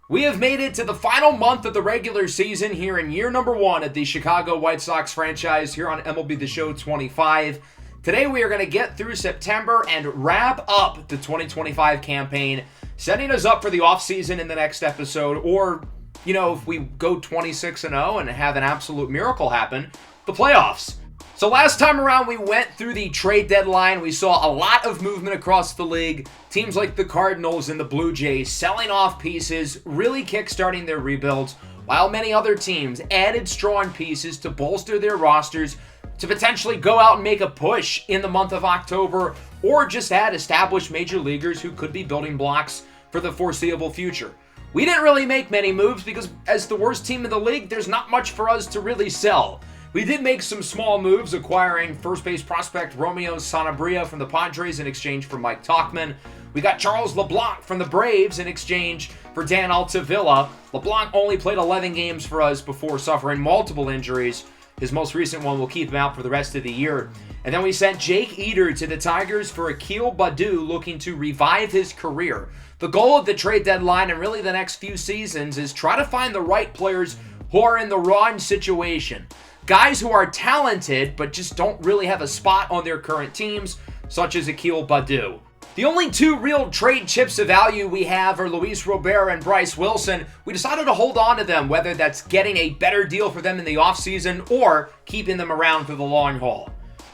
We have made it to the final month of the regular season here in year number 1 at the Chicago White Sox franchise here on MLB The Show 25. Today we are going to get through September and wrap up the 2025 campaign, setting us up for the offseason in the next episode, or, if we go 26-0 and have an absolute miracle happen, the playoffs. So last time around, we went through the trade deadline. We saw a lot of movement across the league. Teams like the Cardinals and the Blue Jays selling off pieces, really kickstarting their rebuilds, while many other teams added strong pieces to bolster their rosters to potentially go out and make a push in the month of October, or just add established major leaguers who could be building blocks for the foreseeable future. We didn't really make many moves because as the worst team in the league, there's not much for us to really sell. We did make some small moves, acquiring first base prospect Romeo Sanabria from the Padres in exchange for Mike Tauchman. We got Charles LeBlanc from the Braves in exchange for Dan Altavilla. LeBlanc only played 11 games for us before suffering multiple injuries. His most recent one will keep him out for the rest of the year. And then we sent Jake Eder to the Tigers for Akil Baddoo, looking to revive his career. The goal of the trade deadline and really the next few seasons is try to find the right players who are in the wrong situation. Guys who are talented, but just don't really have a spot on their current teams, such as Akil Baddoo. The only two real trade chips of value we have are Luis Robert and Bryce Wilson. We decided to hold on to them, whether that's getting a better deal for them in the offseason or keeping them around for the long haul.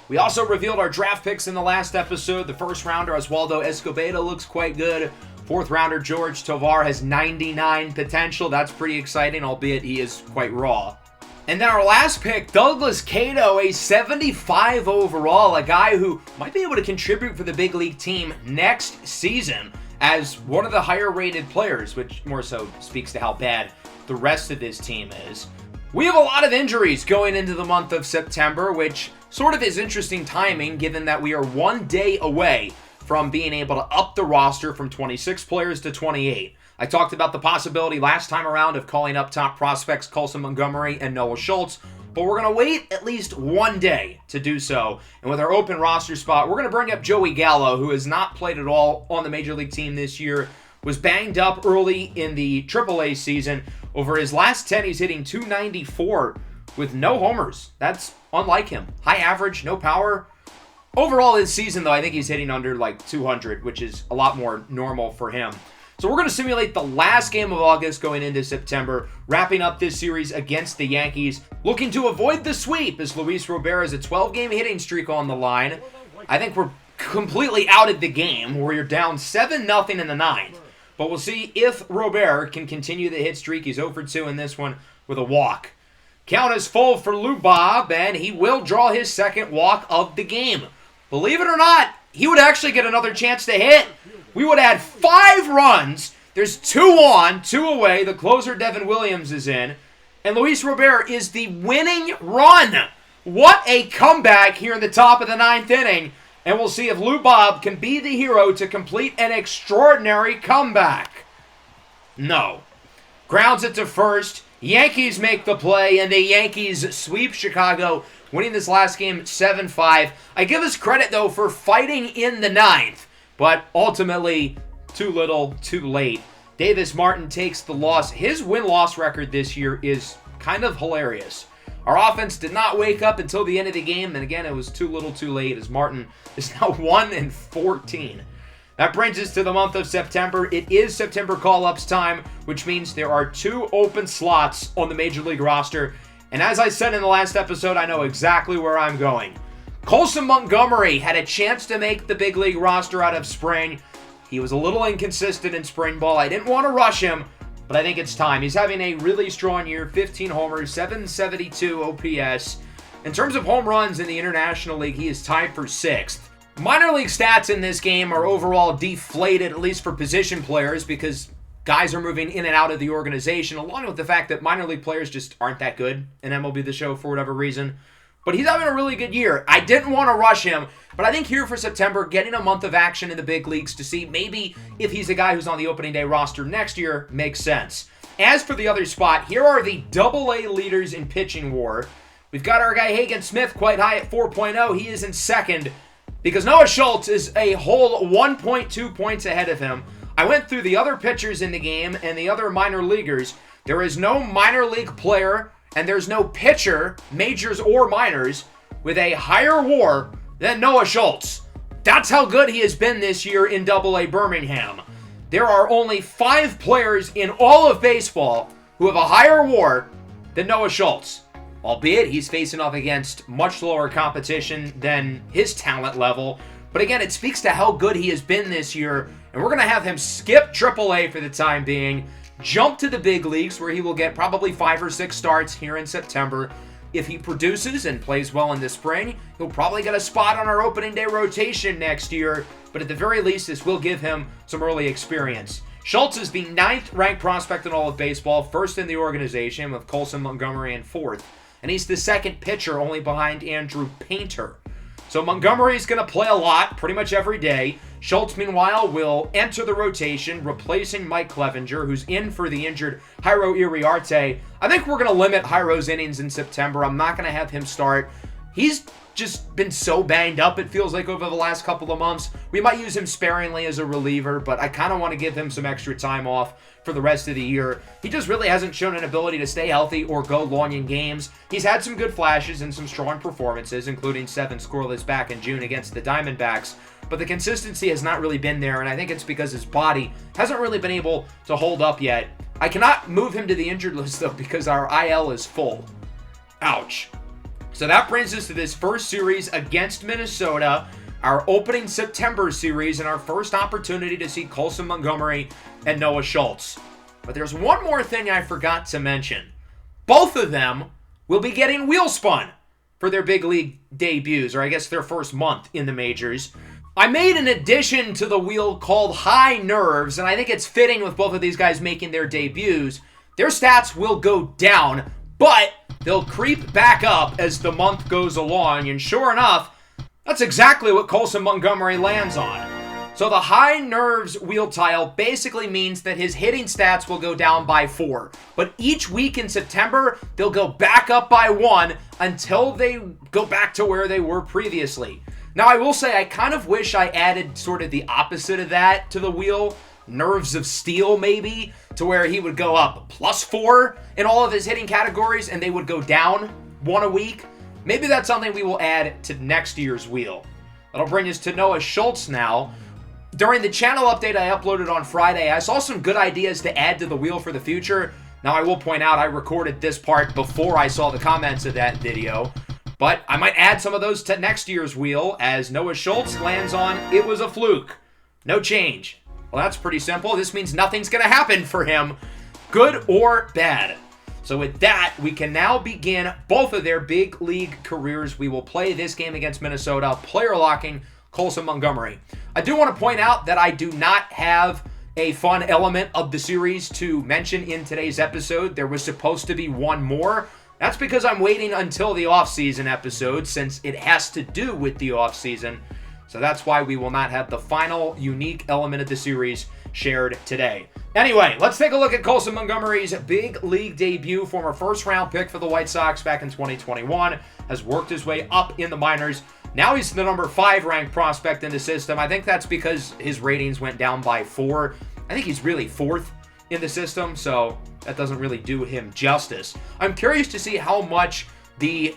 We also revealed our draft picks in the last episode. The first rounder, Oswaldo Escobedo, looks quite good. Fourth rounder, George Tovar, has 99 potential. That's pretty exciting, albeit he is quite raw. And then our last pick, Douglas Cato, a 75 overall, a guy who might be able to contribute for the big league team next season as one of the higher rated players, which more so speaks to how bad the rest of this team is. We have a lot of injuries going into the month of September, which sort of is interesting timing given that we are 1 day away from being able to up the roster from 26 players to 28. I talked about the possibility last time around of calling up top prospects Colson Montgomery and Noah Schultz, but we're going to wait at least 1 day to do so. And with our open roster spot, we're going to bring up Joey Gallo, who has not played at all on the Major League team this year, was banged up early in the AAA season. Over his last 10, he's hitting .294 with no homers. That's unlike him. High average, no power. Overall this season, though, I think he's hitting under like 200, which is a lot more normal for him. So we're going to simulate the last game of August going into September, wrapping up this series against the Yankees, looking to avoid the sweep as Luis Robert has a 12-game hitting streak on the line. I think we're completely out of the game where you're down 7-0 in the ninth. But we'll see if Robert can continue the hit streak. He's 0 for 2 in this one with a walk. Count is full for Lou Bob, and he will draw his second walk of the game. Believe it or not, he would actually get another chance to hit. We would add 5 runs. There's 2 on, 2 away. The closer, Devin Williams, is in. And Luis Robert is the winning run. What a comeback here in the top of the 9th inning. And we'll see if Lou Bob can be the hero to complete an extraordinary comeback. No. Grounds it to first. Yankees make the play, and the Yankees sweep Chicago, winning this last game 7-5. I give us credit, though, for fighting in the 9th. But ultimately, too little, too late. Davis Martin takes the loss. His win-loss record this year is kind of hilarious. Our offense did not wake up until the end of the game, and again, it was too little, too late, as Martin is now 1-14. That brings us to the month of September. It is September call-ups time, which means there are 2 open slots on the Major League roster. And as I said in the last episode, I know exactly where I'm going. Colson Montgomery had a chance to make the big league roster out of spring. He was a little inconsistent in spring ball. I didn't want to rush him, but I think it's time. He's having a really strong year, 15 homers, 772 OPS. In terms of home runs in the International League, he is tied for 6th. Minor league stats in this game are overall deflated, at least for position players, because guys are moving in and out of the organization, along with the fact that minor league players just aren't that good in MLB The Show for whatever reason. But he's having a really good year. I didn't want to rush him, but I think here for September, getting a month of action in the big leagues to see maybe if he's a guy who's on the opening day roster next year makes sense. As for the other spot, here are the AA leaders in pitching WAR. We've got our guy Hagen Smith quite high at 4.0. He is in second because Noah Schultz is a whole 1.2 points ahead of him. I went through the other pitchers in the game and the other minor leaguers. There is no minor league player and there's no pitcher, majors or minors, with a higher WAR than Noah Schultz. That's how good he has been this year in AA Birmingham. There are only 5 players in all of baseball who have a higher WAR than Noah Schultz. Albeit he's facing off against much lower competition than his talent level. But again, it speaks to how good he has been this year. And we're going to have him skip AAA for the time being, jump to the big leagues where he will get probably 5 or 6 starts here in September. If he produces and plays well in the spring, he'll probably get a spot on our opening day rotation next year. But at the very least, this will give him some early experience. Schultz is the 9th ranked prospect in all of baseball, 1st in the organization with Colson Montgomery in 4th. And he's the 2nd pitcher, only behind Andrew Painter. So Montgomery's going to play a lot, pretty much every day. Schultz, meanwhile, will enter the rotation, replacing Mike Clevenger, who's in for the injured Jairo Iriarte. I think we're going to limit Jairo's innings in September. I'm not going to have him start. He's just been so banged up, it feels like, over the last couple of months. We might use him sparingly as a reliever, but I kind of want to give him some extra time off for the rest of the year. He just really hasn't shown an ability to stay healthy or go long in games. He's had some good flashes and some strong performances, including 7 scoreless back in June against the Diamondbacks, but the consistency has not really been there, and I think it's because his body hasn't really been able to hold up yet. I cannot move him to the injured list, though, because our IL is full. Ouch. So that brings us to this first series against Minnesota, our opening September series, and our first opportunity to see Colson Montgomery and Noah Schultz. But there's one more thing I forgot to mention. Both of them will be getting wheel spun for their big league debuts, or I guess their first month in the majors. I made an addition to the wheel called High Nerves, and I think it's fitting with both of these guys making their debuts. Their stats will go down, but they'll creep back up as the month goes along, and sure enough, that's exactly what Colson Montgomery lands on. So the High Nerves wheel tile basically means that his hitting stats will go down by 4, but each week in September, they'll go back up by 1 until they go back to where they were previously. Now, I will say I kind of wish I added sort of the opposite of that to the wheel, Nerves of Steel maybe, to where he would go up +4 in all of his hitting categories and they would go down 1 a week. Maybe that's something we will add to next year's wheel. That'll bring us to Noah Schultz now. During the channel update I uploaded on Friday, I saw some good ideas to add to the wheel for the future. Now, I will point out I recorded this part before I saw the comments of that video, but I might add some of those to next year's wheel as Noah Schultz lands on It Was a Fluke. No change. Well, that's pretty simple. This means nothing's going to happen for him, good or bad. So with that, we can now begin both of their big league careers. We will play this game against Minnesota, player locking Colson Montgomery. I do want to point out that I do not have a fun element of the series to mention in today's episode. There was supposed to be one more. That's because I'm waiting until the off-season episode, since it has to do with the off-season. So that's why we will not have the final unique element of the series shared today. Anyway, let's take a look at Colson Montgomery's big league debut. Former first-round pick for the White Sox back in 2021. Has worked his way up in the minors. Now he's the number 5 ranked prospect in the system. I think that's because his ratings went down by 4. I think he's really 4th in the system, so that doesn't really do him justice. I'm curious to see how much the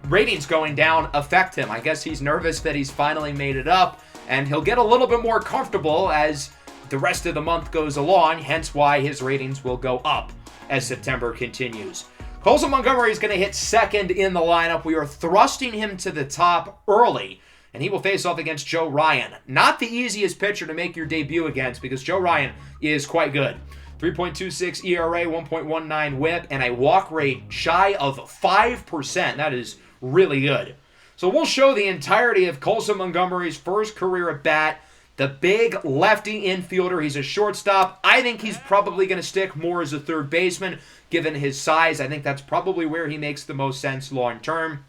ratings going down affect him. I guess he's nervous that he's finally made it up, and he'll get a little bit more comfortable as the rest of the month goes along, hence why his ratings will go up as September continues. Colson Montgomery is going to hit 2nd in the lineup. We are thrusting him to the top early, and he will face off against Joe Ryan. Not the easiest pitcher to make your debut against, because Joe Ryan is quite good. 3.26 ERA, 1.19 whip, and a walk rate shy of 5%. That is really good. So we'll show the entirety of Colson Montgomery's first career at bat. The big lefty infielder. He's a shortstop. I think he's probably going to stick more as a third baseman, given his size. I think that's probably where he makes the most sense long term.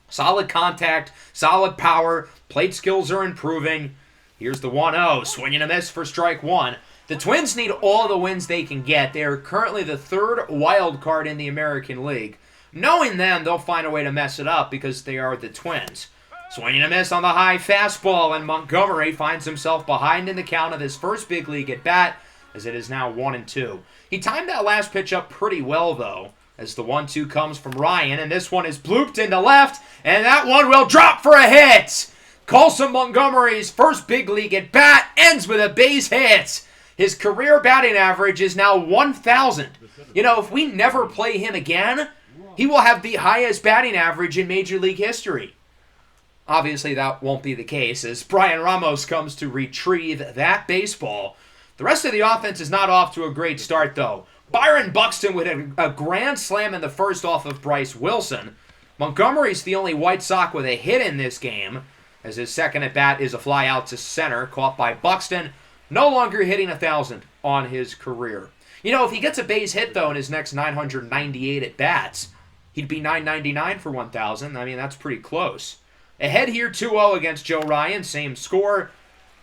Solid contact, solid power, plate skills are improving. Here's the 1-0, swing and a miss for strike 1. The Twins need all the wins they can get. They are currently the 3rd wild card in the American League. Knowing them, they'll find a way to mess it up because they are the Twins. Swing and a miss on the high fastball, and Montgomery finds himself behind in the count of his first big league at bat, as it is now 1-2. He timed that last pitch up pretty well, though, as the 1-2 comes from Ryan, and this one is blooped into left, and that one will drop for a hit. Colson Montgomery's first big league at bat ends with a base hit. His career batting average is now 1,000. You know, if we never play him again, he will have the highest batting average in Major League history. Obviously, that won't be the case, as Brian Ramos comes to retrieve that baseball. The rest of the offense is not off to a great start, though. Byron Buxton with a grand slam in the first off of Bryce Wilson. Montgomery's the only White Sox with a hit in this game, as his second at-bat is a fly out to center, caught by Buxton, no longer hitting 1,000 on his career. You know, if he gets a base hit, though, in his next 998 at-bats, he'd be 999 for 1,000. I mean, that's pretty close. Ahead here 2-0 against Joe Ryan, same score,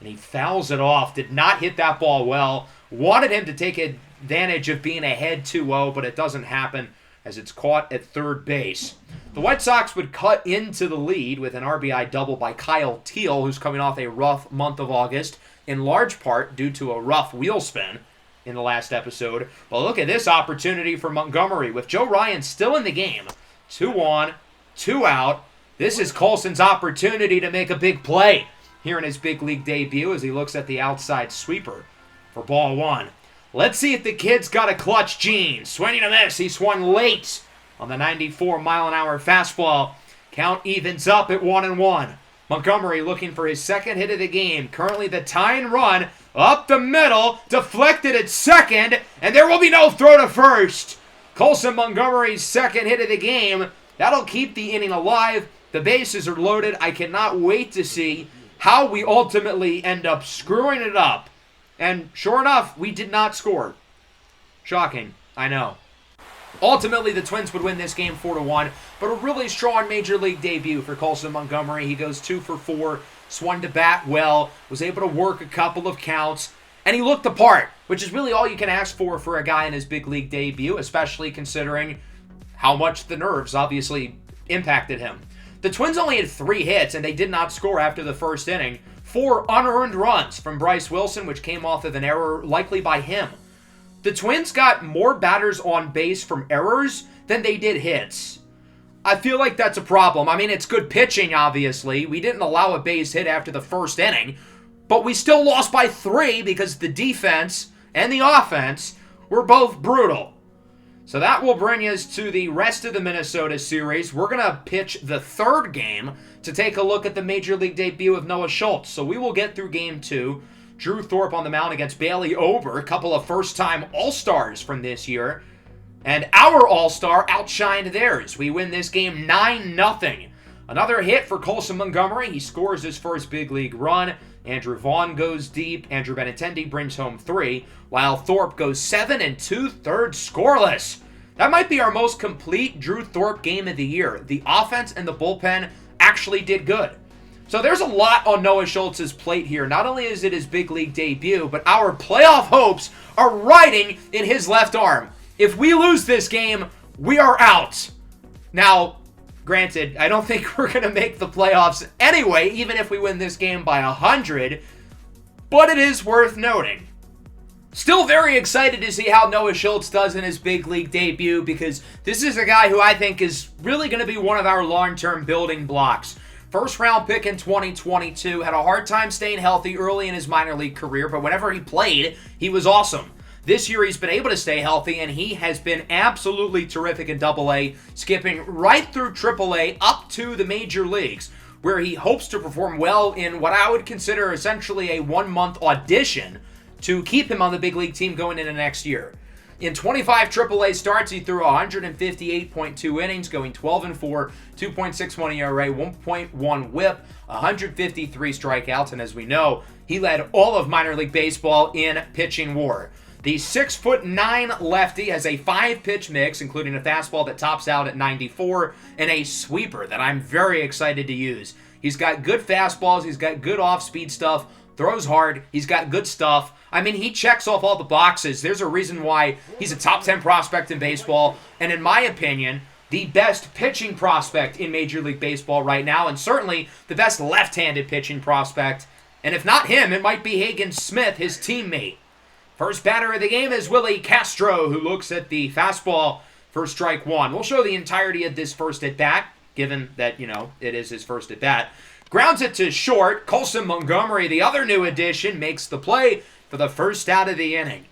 and he fouls it off. Did not hit that ball well. Wanted him to take advantage of being ahead 2-0, but it doesn't happen as it's caught at third base. The White Sox would cut into the lead with an RBI double by Kyle Teal, who's coming off a rough month of August, in large part due to a rough wheel spin in the last episode. But look at this opportunity for Montgomery with Joe Ryan still in the game. 2 on, 2 out. This is Colson's opportunity to make a big play here in his big league debut as he looks at the outside sweeper for ball 1. Let's see if the kid's got a clutch gene. Swinging a miss. He swung late on the 94-mile-an-hour fastball. Count evens up at 1-1. Montgomery looking for his second hit of the game. Currently the tying run up the middle, deflected at second, and there will be no throw to first. Colson Montgomery's second hit of the game. That'll keep the inning alive. The bases are loaded. I cannot wait to see how we ultimately end up screwing it up. And sure enough, we did not score. Shocking, I know. Ultimately, the Twins would win this game 4-1, but a really strong Major League debut for Colson Montgomery. He goes 2 for 4, swung to bat well, was able to work a couple of counts, and he looked the part, which is really all you can ask for a guy in his big league debut, especially considering how much the nerves obviously impacted him. The Twins only had 3 hits, and they did not score after the first inning. 4 unearned runs from Bryce Wilson, which came off of an error likely by him. The Twins got more batters on base from errors than they did hits. I feel like that's a problem. I mean, it's good pitching, obviously. We didn't allow a base hit after the first inning, but we still lost by 3 because the defense and the offense were both brutal. So that will bring us to the rest of the Minnesota series. We're going to pitch the third game to take a look at the Major League debut of Noah Schultz. So we will get through game 2. Drew Thorpe on the mound against Bailey Ober, a couple of first-time All-Stars from this year. And our All-Star outshined theirs. We win this game 9-0. Another hit for Colson Montgomery. He scores his first big league run. Andrew Vaughn goes deep. Andrew Benintendi brings home 3, while Thorpe goes 7 2/3 scoreless. That might be our most complete Drew Thorpe game of the year. The offense and the bullpen actually did good. So there's a lot on Noah Schultz's plate here. Not only is it his big league debut, but our playoff hopes are riding in his left arm. If we lose this game, we are out. Now, granted, I don't think we're going to make the playoffs anyway, even if we win this game by 100, but it is worth noting. Still very excited to see how Noah Schultz does in his big league debut, because this is a guy who I think is really going to be one of our long-term building blocks. First round pick in 2022, had a hard time staying healthy early in his minor league career, but whenever he played, he was awesome. This year he's been able to stay healthy, and he has been absolutely terrific in Double-A, skipping right through Triple-A up to the major leagues, where he hopes to perform well in what I would consider essentially a 1-month audition to keep him on the big league team going into next year. In 25 Triple-A starts, he threw 158.2 innings, going 12-4, 2.61 ERA, 1.1 WHIP, 153 strikeouts, and as we know, he led all of minor league baseball in pitching WAR. The 6'9" lefty has a 5-pitch mix, including a fastball that tops out at 94 and a sweeper that I'm very excited to use. He's got good fastballs, he's got good off-speed stuff, throws hard, he's got good stuff. I mean, he checks off all the boxes. There's a reason why he's a top 10 prospect in baseball, and in my opinion, the best pitching prospect in Major League Baseball right now, and certainly the best left-handed pitching prospect. And if not him, it might be Hagen Smith, his teammate. First batter of the game is Willie Castro, who looks at the fastball for strike one. We'll show the entirety of this first at-bat, given that, it is his first at-bat. Grounds it to short. Colson Montgomery, the other new addition, makes the play for the first out of the inning.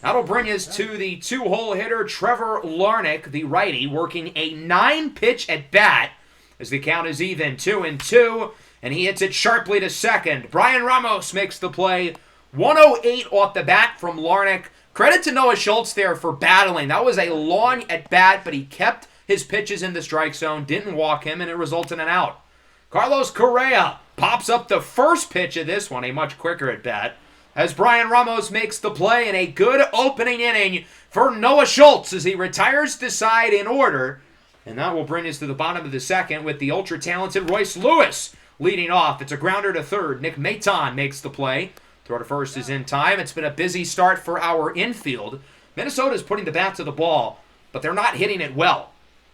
That'll bring us to the two-hole hitter, Trevor Larnach, the righty, working a 9-pitch at-bat as the count is even 2-2, and he hits it sharply to second. Brian Ramos makes the play. 108 off the bat from Larnach. Credit to Noah Schultz there for battling. That was a long at-bat, but he kept his pitches in the strike zone, didn't walk him, and it resulted in an out. Carlos Correa pops up the first pitch of this one, a much quicker at-bat, as Brian Ramos makes the play in a good opening inning for Noah Schultz as he retires the side in order. And that will bring us to the bottom of the second with the ultra-talented Royce Lewis leading off. It's a grounder to third. Nick Maton makes the play. Throw to first is in time. It's been a busy start for our infield. Minnesota's putting the bat to the ball, but they're not hitting it well.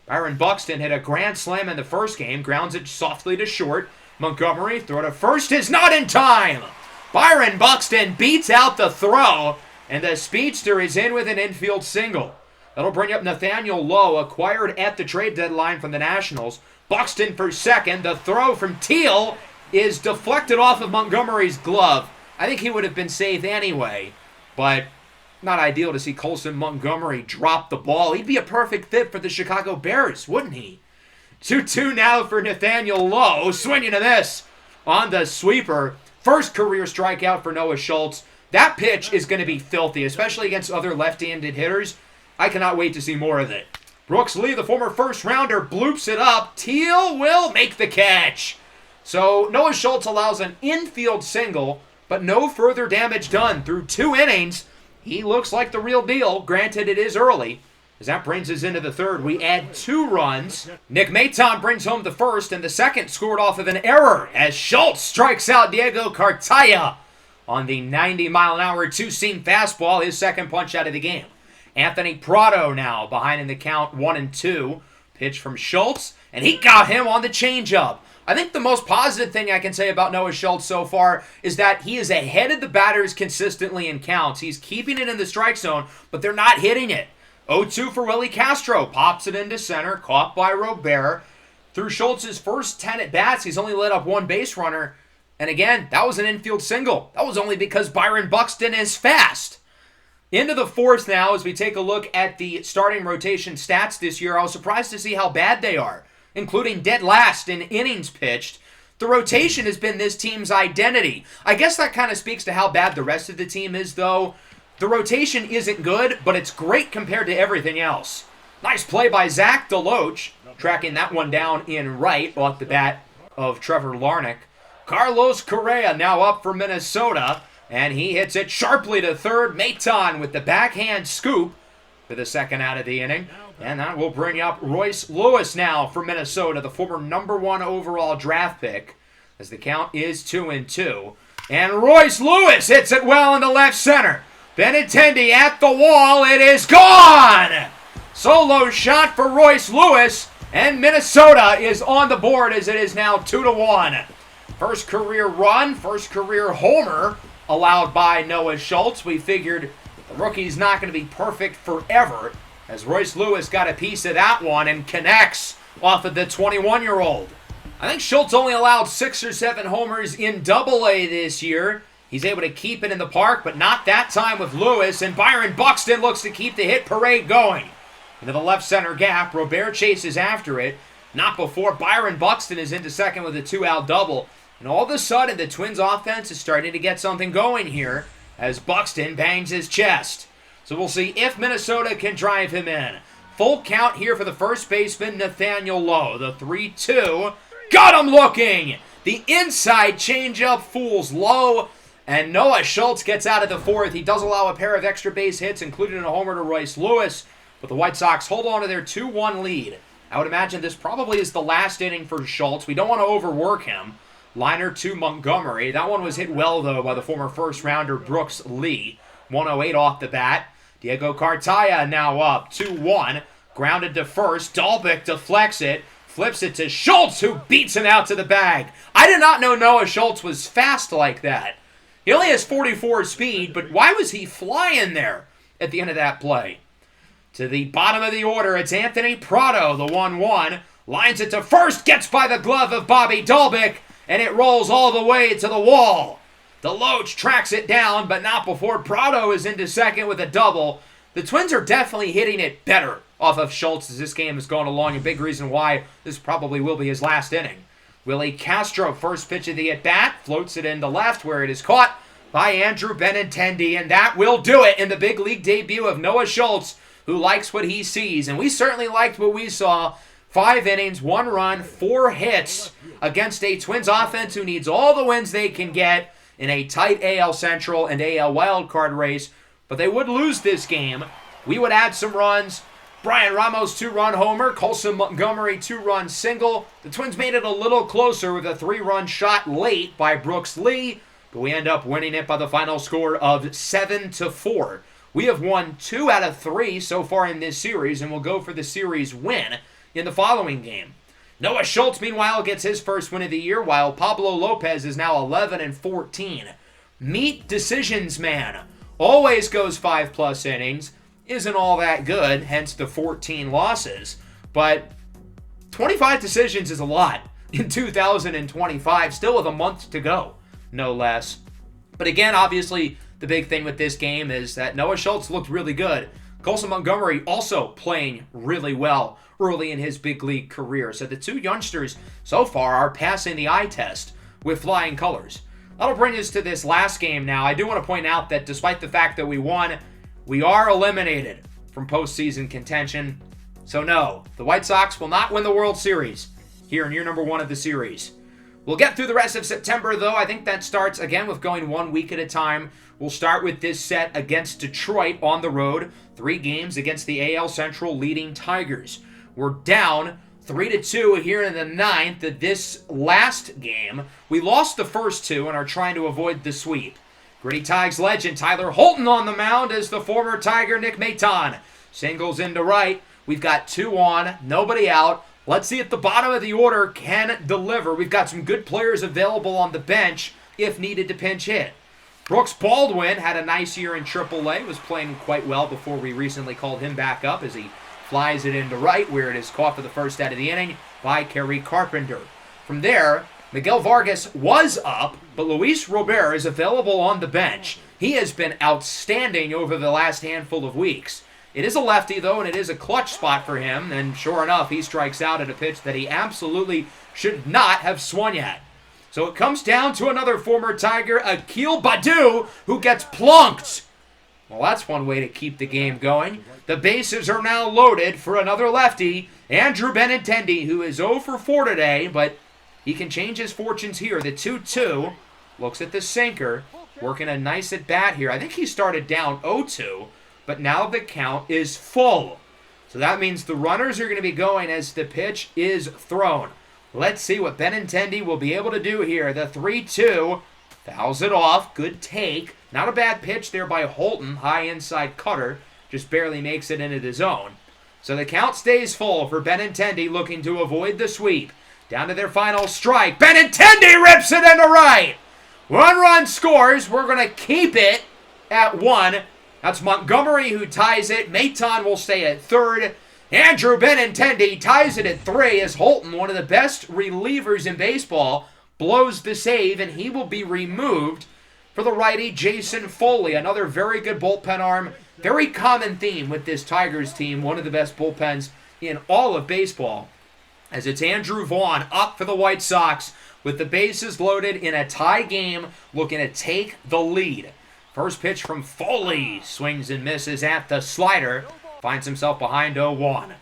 Byron Buxton hit a grand slam in the first game, grounds it softly to short. Montgomery, throw to first is not in time. Byron Buxton beats out the throw, and the speedster is in with an infield single. That'll bring up Nathaniel Lowe, acquired at the trade deadline from the Nationals. Buxton for second. The throw from Teal is deflected off of Montgomery's glove. I think he would have been safe anyway, but not ideal to see Colson Montgomery drop the ball. He'd be a perfect fit for the Chicago Bears, wouldn't he? 2-2 now for Nathaniel Lowe. Swinging to this on the sweeper. First career strikeout for Noah Schultz. That pitch is going to be filthy, especially against other left-handed hitters. I cannot wait to see more of it. Brooks Lee, the former first-rounder, bloops it up. Teal will make the catch. So Noah Schultz allows an infield single, but no further damage done through 2 innings. He looks like the real deal. Granted, it is early. As that brings us into the third, we add 2 runs. Nick Maton brings home the first, and the second scored off of an error as Schultz strikes out Diego Cartaya on the 90-mile-an-hour two-seam fastball, his second punch out of the game. Anthony Prado now behind in the count 1-2. Pitch from Schultz, and he got him on the changeup. I think the most positive thing I can say about Noah Schultz so far is that he is ahead of the batters consistently in counts. He's keeping it in the strike zone, but they're not hitting it. 0-2 for Willie Castro. Pops it into center, caught by Robert. Through Schultz's first 10 at-bats, he's only let up 1 base runner. And again, that was an infield single. That was only because Byron Buxton is fast. Into the fourth now as we take a look at the starting rotation stats this year. I was surprised to see how bad they are, including dead last in innings pitched. The rotation has been this team's identity. I guess that kind of speaks to how bad the rest of the team is, though. The rotation isn't good, but it's great compared to everything else. Nice play by Zach DeLoach, tracking that one down in right off the bat of Trevor Larnach. Carlos Correa now up for Minnesota, and he hits it sharply to third. Maton with the backhand scoop for the second out of the inning. And that will bring up Royce Lewis now for Minnesota, the former #1 overall draft pick, as the count is 2-2. And Royce Lewis hits it well into left center. Benintendi at the wall. It is gone! Solo shot for Royce Lewis, and Minnesota is on the board as it is now 2-1. First career run, first career homer allowed by Noah Schultz. We figured the rookie's not going to be perfect forever, as Royce Lewis got a piece of that one and connects off of the 21-year-old. I think Schultz only allowed 6 or 7 homers in Double-A this year. He's able to keep it in the park, but not that time with Lewis, and Byron Buxton looks to keep the hit parade going. Into the left center gap, Robert chases after it. Not before Byron Buxton is into second with a 2-out double. And all of a sudden, the Twins offense is starting to get something going here as Buxton bangs his chest. So we'll see if Minnesota can drive him in. Full count here for the first baseman, Nathaniel Lowe. The 3-2. Got him looking! The inside changeup fools Lowe, and Noah Schultz gets out of the fourth. He does allow a pair of extra base hits, including a homer to Royce Lewis, but the White Sox hold on to their 2-1 lead. I would imagine this probably is the last inning for Schultz. We don't want to overwork him. Liner to Montgomery. That one was hit well, though, by the former first-rounder Brooks Lee. 108 off the bat. Diego Cartaya now up 2-1. Grounded to first. Dalbec deflects it. Flips it to Schultz, who beats him out to the bag. I did not know Noah Schultz was fast like that. He only has 44 speed, but why was he flying there at the end of that play? To the bottom of the order, it's Anthony Prado, the 1-1. Lines it to first, gets by the glove of Bobby Dalbec, and it rolls all the way to the wall. Deloach tracks it down, but not before Prado is into second with a double. The Twins are definitely hitting it better off of Schultz as this game has gone along. A big reason why this probably will be his last inning. Willie Castro, first pitch of the at-bat, floats it into left where it is caught by Andrew Benintendi, and that will do it in the big league debut of Noah Schultz, who likes what he sees. And we certainly liked what we saw. 5 innings, 1 run, 4 hits against a Twins offense who needs all the wins they can get in a tight AL Central and AL wildcard race. But they would lose this game. We would add some runs. Brian Ramos, 2-run homer. Colson Montgomery, 2-run single. The Twins made it a little closer with a 3-run shot late by Brooks Lee, but we end up winning it by the final score of 7-4. We have won 2 out of 3 so far in this series, and we'll go for the series win in the following game. Noah Schultz, meanwhile, gets his first win of the year, while Pablo Lopez is now 11-14. Meat decisions man. Always goes 5+ innings. Isn't all that good, hence the 14 losses. But 25 decisions is a lot in 2025, still with a month to go, no less. But again, obviously, the big thing with this game is that Noah Schultz looked really good. Colson Montgomery also playing really well early in his big league career. So the 2 youngsters so far are passing the eye test with flying colors. That'll bring us to this last game now. I do want to point out that despite the fact that we won, we are eliminated from postseason contention. So no, the White Sox will not win the World Series here in year number 1 of the series. We'll get through the rest of September, though. I think that starts, again, with going 1 week at a time. We'll start with this set against Detroit on the road. 3 games against the AL Central leading Tigers. We're down 3-2 here in the 9th of this last game. We lost the first 2 and are trying to avoid the sweep. Gritty Tigers legend Tyler Holton on the mound as the former Tiger Nick Maton singles into right. We've got 2 on, nobody out. Let's see if the bottom of the order can deliver. We've got some good players available on the bench if needed to pinch hit. Brooks Baldwin had a nice year in AAA, was playing quite well before we recently called him back up as he flies it into right where it is caught for the first out of the inning by Kerry Carpenter. From there, Miguel Vargas was up, but Luis Robert is available on the bench. He has been outstanding over the last handful of weeks. It is a lefty, though, and it is a clutch spot for him, and sure enough, he strikes out at a pitch that he absolutely should not have swung at. So it comes down to another former Tiger, Akil Baddoo, who gets plunked. Well, that's one way to keep the game going. The bases are now loaded for another lefty, Andrew Benintendi, who is 0 for 4 today, but he can change his fortunes here. The 2-2 looks at the sinker, working a nice at-bat here. I think he started down 0-2, but now the count is full. So that means the runners are going to be going as the pitch is thrown. Let's see what Benintendi will be able to do here. The 3-2 fouls it off. Good take. Not a bad pitch there by Holton. High inside cutter. Just barely makes it into the zone. So the count stays full for Benintendi looking to avoid the sweep. Down to their final strike. Benintendi rips it into right. 1 run scores. We're going to keep it at 1. That's Montgomery who ties it. Maton will stay at 3rd. Andrew Benintendi ties it at 3 as Holton, one of the best relievers in baseball, blows the save, and he will be removed for the righty Jason Foley. Another very good bullpen arm. Very common theme with this Tigers team. One of the best bullpens in all of baseball. As it's Andrew Vaughn up for the White Sox with the bases loaded in a tie game, looking to take the lead. First pitch from Foley. Swings and misses at the slider. Finds himself behind 0-1.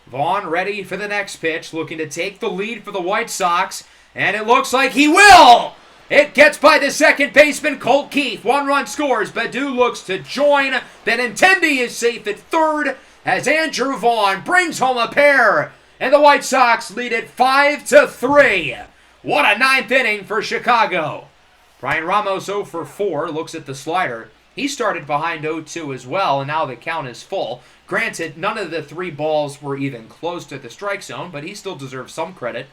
Vaughn ready for the next pitch, looking to take the lead for the White Sox. And it looks like he will! It gets by the second baseman, Colt Keith. 1 run scores. Baddoo looks to join. Benintendi is safe at 3rd as Andrew Vaughn brings home a pair. And the White Sox lead it 5-3. What a 9th inning for Chicago. Brian Ramos 0 for 4, looks at the slider. He started behind 0-2 as well, and now the count is full. Granted, none of the 3 balls were even close to the strike zone, but he still deserves some credit.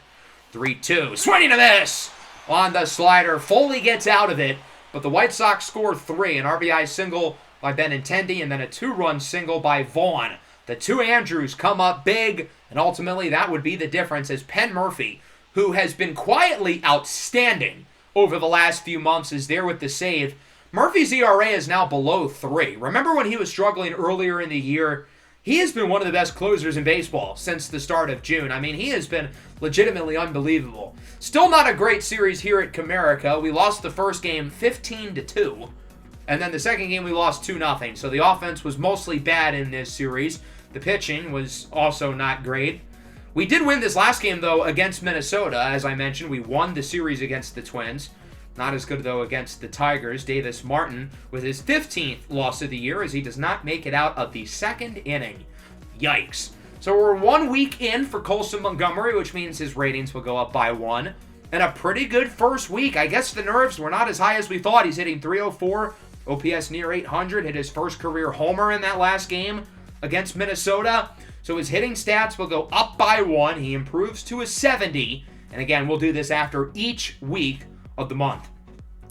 3-2. Swinging to this! On the slider. Foley gets out of it, but the White Sox score 3. An RBI single by Benintendi, and then a 2-run single by Vaughn. The 2 Andrews come up big, and ultimately that would be the difference as Penn Murphy, who has been quietly outstanding over the last few months, is there with the save. Murphy's ERA is now below 3. Remember when he was struggling earlier in the year? He has been one of the best closers in baseball since the start of June. I mean, he has been legitimately unbelievable. Still not a great series here at Comerica. We lost the first game 15-2, and then the second game we lost 2-0. So the offense was mostly bad in this series. The pitching was also not great. We did win this last game, though, against Minnesota. As I mentioned, we won the series against the Twins. Not as good, though, against the Tigers. Davis Martin with his 15th loss of the year as he does not make it out of the second inning. Yikes. So we're 1 week in for Colson Montgomery, which means his ratings will go up by 1. And a pretty good first week. I guess the nerves were not as high as we thought. He's hitting .304, OPS near 800, hit his first career homer in that last game against Minnesota. So his hitting stats will go up by 1. He improves to a 70. And again, we'll do this after each week of the month.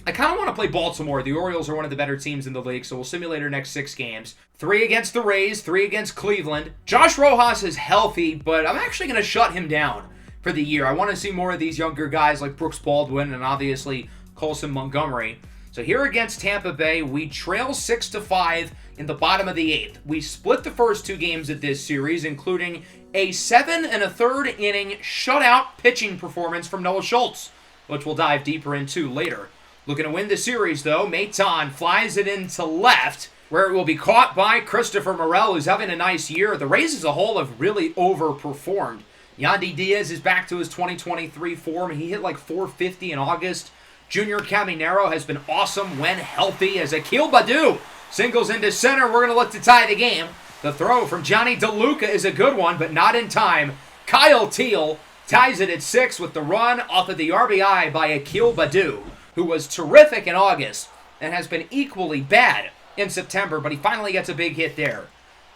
I kind of want to play Baltimore. The Orioles are one of the better teams in the league, so we'll simulate our next 6 games. 3 against the Rays, 3 against Cleveland. Josh Rojas is healthy, but I'm actually going to shut him down for the year. I want to see more of these younger guys like Brooks Baldwin and obviously Colson Montgomery. So here against Tampa Bay, we trail 6-5 in the bottom of the 8th. We split the first 2 games of this series, including a 7 1/3 inning shutout pitching performance from Noah Schultz, which we'll dive deeper into later. Looking to win the series, though. Maton flies it into left, where it will be caught by Christopher Morel, who's having a nice year. The Rays as a whole have really overperformed. Yandy Diaz is back to his 2023 form. He hit like .450 in August. Junior Caminero has been awesome when healthy as Akil Baddoo singles into center. We're going to look to tie the game. The throw from Johnny DeLuca is a good one, but not in time. Kyle Teal ties it at 6 with the run off of the RBI by Akil Baddoo, who was terrific in August and has been equally bad in September, but he finally gets a big hit there.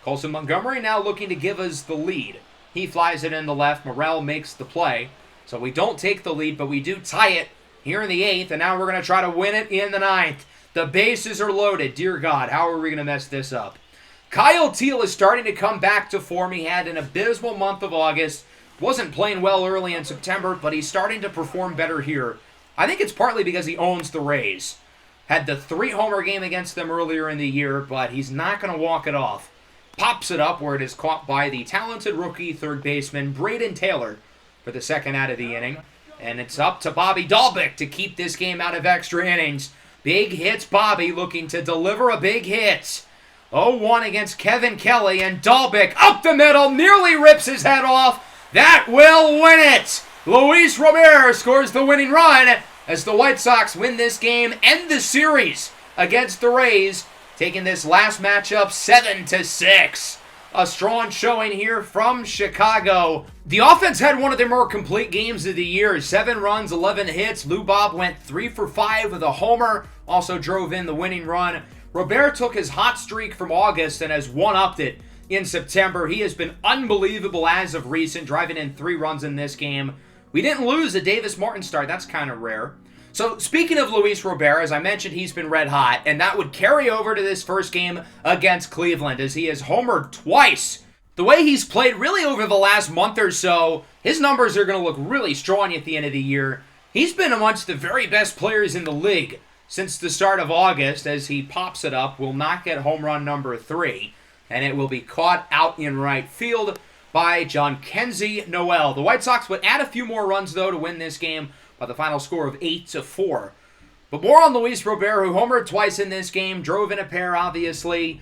Colson Montgomery now looking to give us the lead. He flies it in the left. Morel makes the play. So we don't take the lead, but we do tie it here in the 8th, and now we're going to try to win it in the 9th. The bases are loaded. Dear God, how are we going to mess this up? Kyle Teal is starting to come back to form. He had an abysmal month of August. Wasn't playing well early in September, but he's starting to perform better here. I think it's partly because he owns the Rays. Had the 3-homer game against them earlier in the year, but he's not going to walk it off. Pops it up where it is caught by the talented rookie third baseman, Braden Taylor, for the second out of the inning. And it's up to Bobby Dalbec to keep this game out of extra innings. Big hits Bobby looking to deliver a big hit. 0-1 against Kevin Kelly, and Dalbec up the middle, nearly rips his head off. That will win it! Luis Robert scores the winning run as the White Sox win this game and the series against the Rays, taking this last matchup 7-6. A strong showing here from Chicago. The offense had one of their more complete games of the year. 7 runs, 11 hits. Lou Bob went 3 for 5 with a homer. Also drove in the winning run. Robert took his hot streak from August and has one-upped it in September. He has been unbelievable as of recent, driving in 3 runs in this game. We didn't lose a Davis Martin start. That's kind of rare. So speaking of Luis Robert, as I mentioned, he's been red hot, and that would carry over to this first game against Cleveland as he has homered twice. The way he's played really over the last month or so, his numbers are going to look really strong at the end of the year. He's been amongst the very best players in the league since the start of August as he pops it up, will knock at home run number 3, and it will be caught out in right field by John Kenzie Noel. The White Sox would add a few more runs, though, to win this game by the final score of 8-4. But more on Luis Robert, who homered twice in this game, drove in a pair, obviously.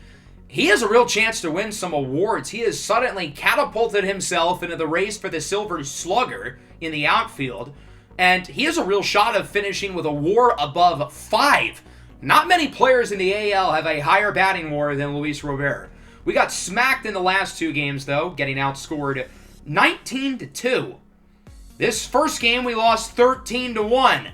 He has a real chance to win some awards. He has suddenly catapulted himself into the race for the Silver Slugger in the outfield, and he has a real shot of finishing with a WAR above 5. Not many players in the AL have a higher batting WAR than Luis Robert. We got smacked in the last 2 games, though, getting outscored 19-2. This first game, we lost 13-1.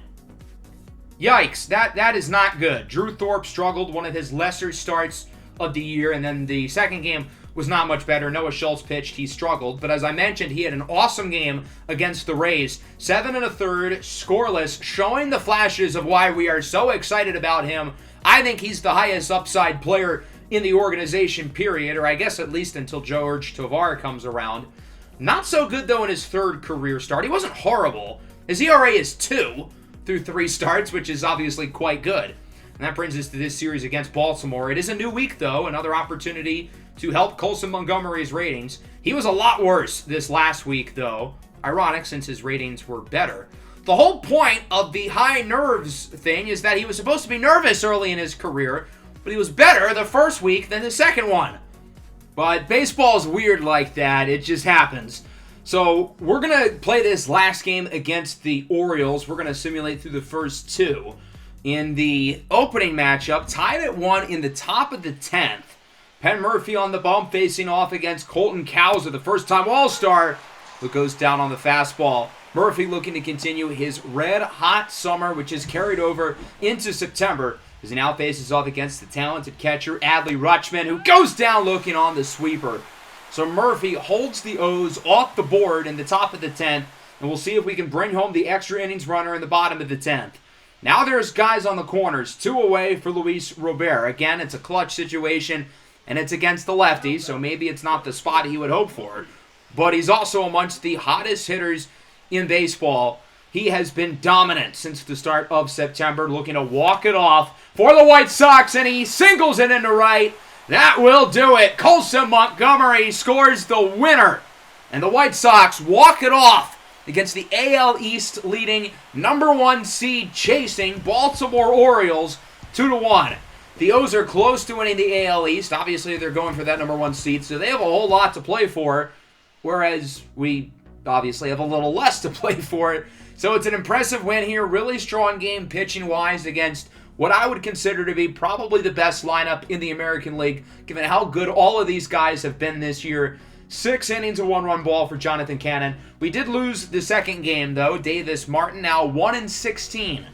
Yikes, that is not good. Drew Thorpe struggled, one of his lesser starts of the year, and then the second game was not much better. Noah Schultz pitched, he struggled, but as I mentioned, he had an awesome game against the Rays. 7 1/3, scoreless, showing the flashes of why we are so excited about him. I think he's the highest upside player in the organization, period, or I guess at least until George Tovar comes around. Not so good, though, in his third career start. He wasn't horrible. His ERA is 2 through 3 starts, which is obviously quite good. And that brings us to this series against Baltimore. It is a new week, though, another opportunity to help Colson Montgomery's ratings. He was a lot worse this last week, though. Ironic, since his ratings were better. The whole point of the high nerves thing is that he was supposed to be nervous early in his career, but he was better the first week than the second one. But baseball's weird like that. It just happens. So we're going to play this last game against the Orioles. We're going to simulate through the first 2. In the opening matchup, tied at 1 in the top of the 10th. Penn Murphy on the bump facing off against Colton Cowser, the first-time All-Star, who goes down on the fastball. Murphy looking to continue his red-hot summer, which is carried over into September, as he now faces off against the talented catcher Adley Rutschman, who goes down looking on the sweeper. So Murphy holds the O's off the board in the top of the 10th, and we'll see if we can bring home the extra innings runner in the bottom of the 10th. Now there's guys on the corners, 2 away for Luis Robert. Again, it's a clutch situation, and it's against the lefty, so maybe it's not the spot he would hope for. But he's also amongst the hottest hitters in baseball. He has been dominant since the start of September, looking to walk it off for the White Sox, and he singles it into right. That will do it. Colson Montgomery scores the winner, and the White Sox walk it off against the AL East leading number 1 seed chasing Baltimore Orioles 2-1. The O's are close to winning the AL East. Obviously, they're going for that number 1 seed, so they have a whole lot to play for, whereas we obviously have a little less to play for. So it's an impressive win here. Really strong game pitching-wise against what I would consider to be probably the best lineup in the American League, given how good all of these guys have been this year. 6 innings, a 1-run ball for Jonathan Cannon. We did lose the second game, though. Davis Martin now 1-16.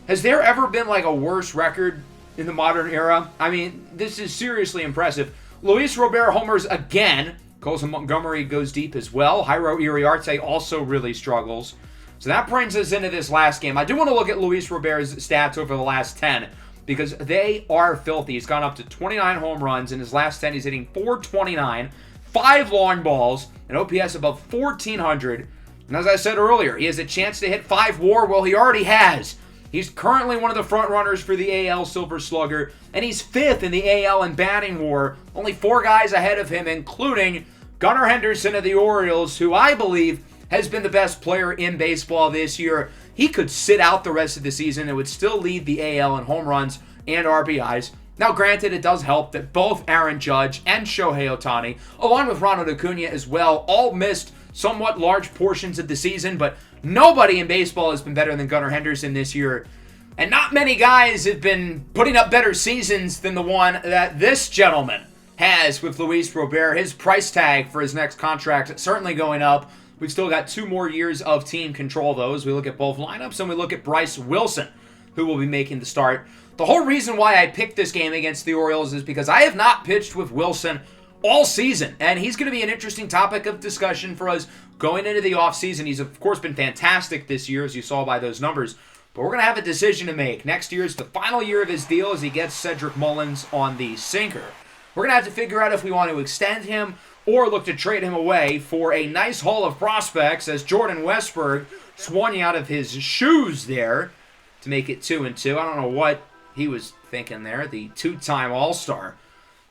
Has there ever been like a worse record in the modern era? I mean, this is seriously impressive. Luis Robert homers again. Colson Montgomery goes deep as well. Jairo Iriarte also really struggles. So that brings us into this last game. I do want to look at Luis Robert's stats over the last 10 because they are filthy. He's gone up to 29 home runs. In his last 10, he's hitting .429. 5 long balls, an OPS above 1,400. And as I said earlier, he has a chance to hit 5 WAR. Well, he already has. He's currently one of the front runners for the AL Silver Slugger, and he's 5th in the AL in batting WAR. Only 4 guys ahead of him, including Gunnar Henderson of the Orioles, who I believe has been the best player in baseball this year. He could sit out the rest of the season and would still lead the AL in home runs and RBIs. Now, granted, it does help that both Aaron Judge and Shohei Ohtani, along with Ronald Acuna as well, all missed somewhat large portions of the season, but nobody in baseball has been better than Gunnar Henderson this year. And not many guys have been putting up better seasons than the one that this gentleman has with Luis Robert. His price tag for his next contract certainly going up. We've still got 2 more years of team control, though, as we look at both lineups, and we look at Bryce Wilson, who will be making the start. The whole reason why I picked this game against the Orioles is because I have not pitched with Wilson all season, and he's going to be an interesting topic of discussion for us going into the offseason. He's, of course, been fantastic this year, as you saw by those numbers, but we're going to have a decision to make. Next year is the final year of his deal as he gets Cedric Mullins on the sinker. We're going to have to figure out if we want to extend him or look to trade him away for a nice haul of prospects as Jordan Westburg swung out of his shoes there to make it 2-2. I don't know what he was thinking there, the 2-time All-Star.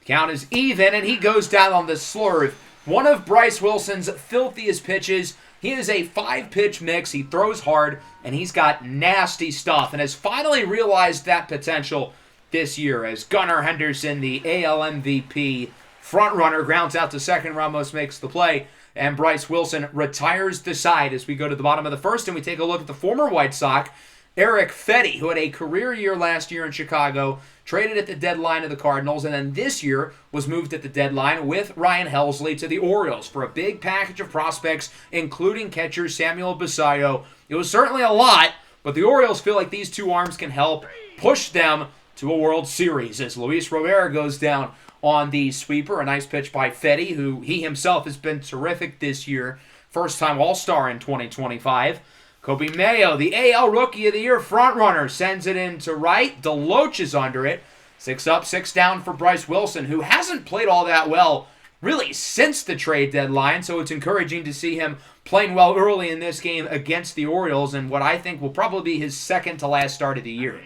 The count is even, and he goes down on the slurve. One of Bryce Wilson's filthiest pitches. He is a 5-pitch mix. He throws hard, and he's got nasty stuff, and has finally realized that potential this year as Gunnar Henderson, the AL MVP frontrunner, grounds out to second. Ramos makes the play, and Bryce Wilson retires the side as we go to the bottom of the first, and we take a look at the former White Sox, Eric Fetty, who had a career year last year in Chicago, traded at the deadline of the Cardinals, and then this year was moved at the deadline with Ryan Helsley to the Orioles for a big package of prospects, including catcher Samuel Basallo. It was certainly a lot, but the Orioles feel like these two arms can help push them to a World Series as Luis Rivera goes down on the sweeper. A nice pitch by Fetty, who he himself has been terrific this year. First-time All-Star in 2025. Kobe Mayo, the AL Rookie of the Year frontrunner, sends it in to right. DeLoach is under it. 6 up, 6 down for Bryce Wilson, who hasn't played all that well really since the trade deadline, so it's encouraging to see him playing well early in this game against the Orioles and what I think will probably be his second to last start of the year.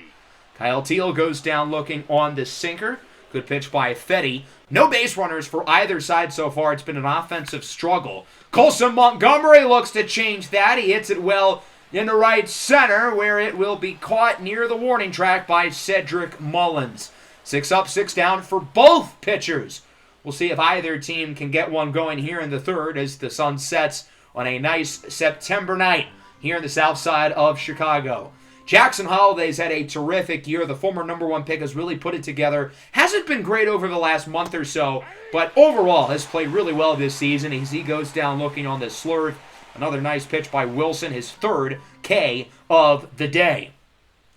Kyle Teel goes down looking on the sinker. Good pitch by Fetty. No base runners for either side so far. It's been an offensive struggle. Colson Montgomery looks to change that. He hits it well in the right center, where it will be caught near the warning track by Cedric Mullins. 6 up, 6 down for both pitchers. We'll see if either team can get one going here in the third as the sun sets on a nice September night here in the south side of Chicago. Jackson Holliday's had a terrific year. The former number 1 pick has really put it together. Hasn't been great over the last month or so, but overall has played really well this season as he goes down looking on the slurve. Another nice pitch by Wilson, his third K of the day.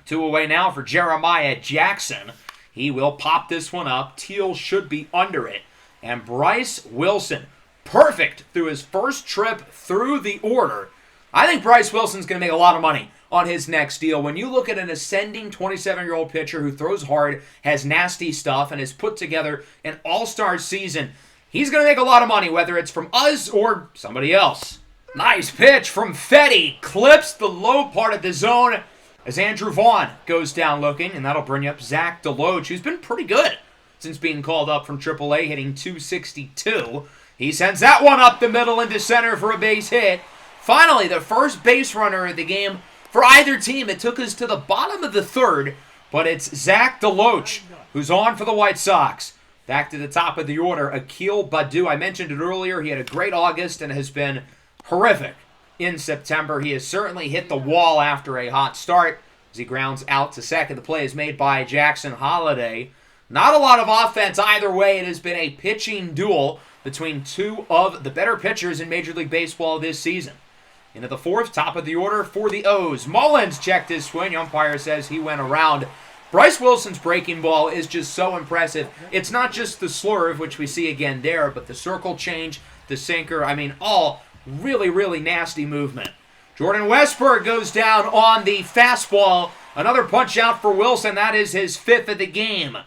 2 away now for Jeremiah Jackson. He will pop this one up. Teel should be under it. And Bryce Wilson, perfect through his first trip through the order. I think Bryce Wilson's going to make a lot of money on his next deal. When you look at an ascending 27-year-old pitcher who throws hard, has nasty stuff, and has put together an all-star season, he's going to make a lot of money, whether it's from us or somebody else. Nice pitch from Fetty. Clips the low part of the zone as Andrew Vaughn goes down looking, and that'll bring up Zach DeLoach, who's been pretty good since being called up from AAA, hitting .262. He sends that one up the middle into center for a base hit. Finally, the first base runner of the game for either team. It took us to the bottom of the third, but it's Zach DeLoach who's on for the White Sox. Back to the top of the order, Akil Baddoo. I mentioned it earlier. He had a great August and has been horrific in September. He has certainly hit the wall after a hot start as he grounds out to second. The play is made by Jackson Holliday. Not a lot of offense either way. It has been a pitching duel between two of the better pitchers in Major League Baseball this season. Into the fourth, top of the order for the O's. Mullins checked his swing. Umpire says he went around. Bryce Wilson's breaking ball is just so impressive. It's not just the slurve, which we see again there, but the circle change, the sinker. I mean, all really, really nasty movement. Jordan Westburg goes down on the fastball. Another punch out for Wilson. That is his 5th of the game.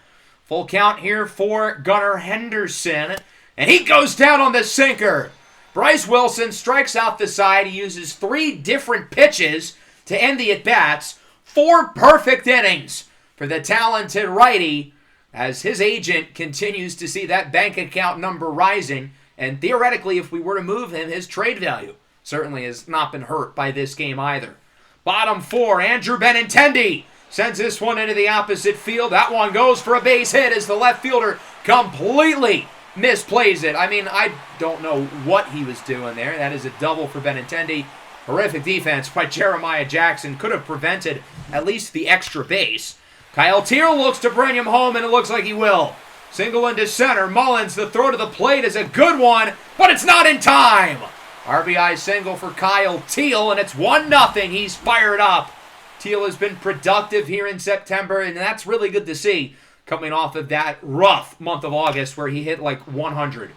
Full count here for Gunnar Henderson. And he goes down on the sinker. Bryce Wilson strikes out the side. He uses 3 different pitches to end the at-bats. 4 perfect innings for the talented righty as his agent continues to see that bank account number rising. And theoretically, if we were to move him, his trade value certainly has not been hurt by this game either. Bottom 4, Andrew Benintendi sends this one into the opposite field. That one goes for a base hit as the left fielder completely misplays it. I mean, I don't know what he was doing there. That is a double for Benintendi. Horrific defense by Jeremiah Jackson. Could have prevented at least the extra base. Kyle Teel looks to bring him home, and it looks like he will. Single into center. Mullins, the throw to the plate is a good one, but it's not in time. RBI single for Kyle Teel, and it's 1-0. He's fired up. Teel has been productive here in September, and that's really good to see coming off of that rough month of August where he hit like 100.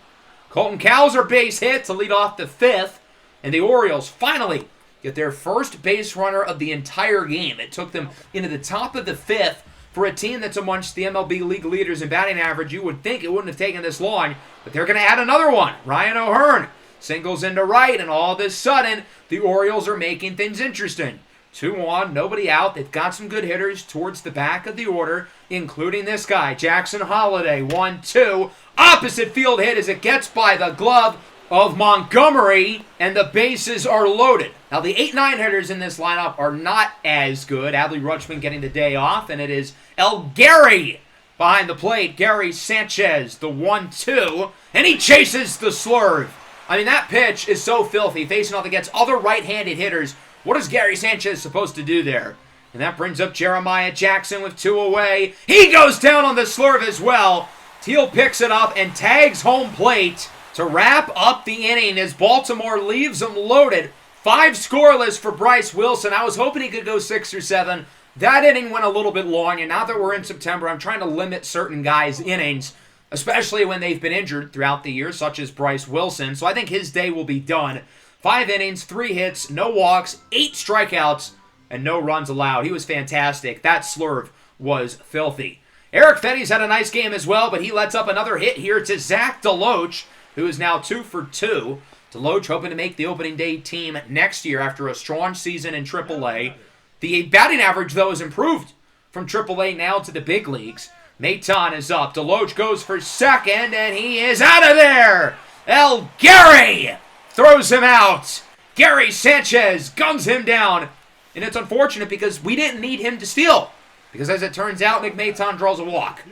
Colton Cowser base hit to lead off the 5th, and the Orioles finally get their first base runner of the entire game. It took them into the top of the 5th for a team that's amongst the MLB league leaders in batting average. You would think it wouldn't have taken this long, but they're going to add another one. Ryan O'Hearn singles into right, and all of a sudden, the Orioles are making things interesting. 2 on, nobody out. They've got some good hitters towards the back of the order, including this guy, Jackson Holliday. 1-2. Opposite field hit as it gets by the glove of Montgomery, and the bases are loaded. Now, the 8-9 hitters in this lineup are not as good. Adley Rutschman getting the day off, and it is El Gary behind the plate. Gary Sanchez, the 1-2, and he chases the slurve. I mean, that pitch is so filthy, facing off against other right-handed hitters. What is Gary Sanchez supposed to do there? And that brings up Jeremiah Jackson with 2 away. He goes down on the slurve as well. Teel picks it up and tags home plate to wrap up the inning as Baltimore leaves them loaded. 5 scoreless for Bryce Wilson. I was hoping he could go 6 or 7. That inning went a little bit long, and now that we're in September, I'm trying to limit certain guys' innings, especially when they've been injured throughout the year, such as Bryce Wilson. So I think his day will be done. 5 innings, 3 hits, no walks, 8 strikeouts, and no runs allowed. He was fantastic. That slurve was filthy. Eric Fetty's had a nice game as well, but he lets up another hit here to Zach DeLoach, who is now 2 for 2. DeLoach hoping to make the opening day team next year after a strong season in AAA. The batting average, though, has improved from AAA now to the big leagues. Maton is up. DeLoach goes for second, and he is out of there. El Gary throws him out. Gary Sanchez guns him down. And it's unfortunate because we didn't need him to steal. Because as it turns out, Nick Maton draws a walk.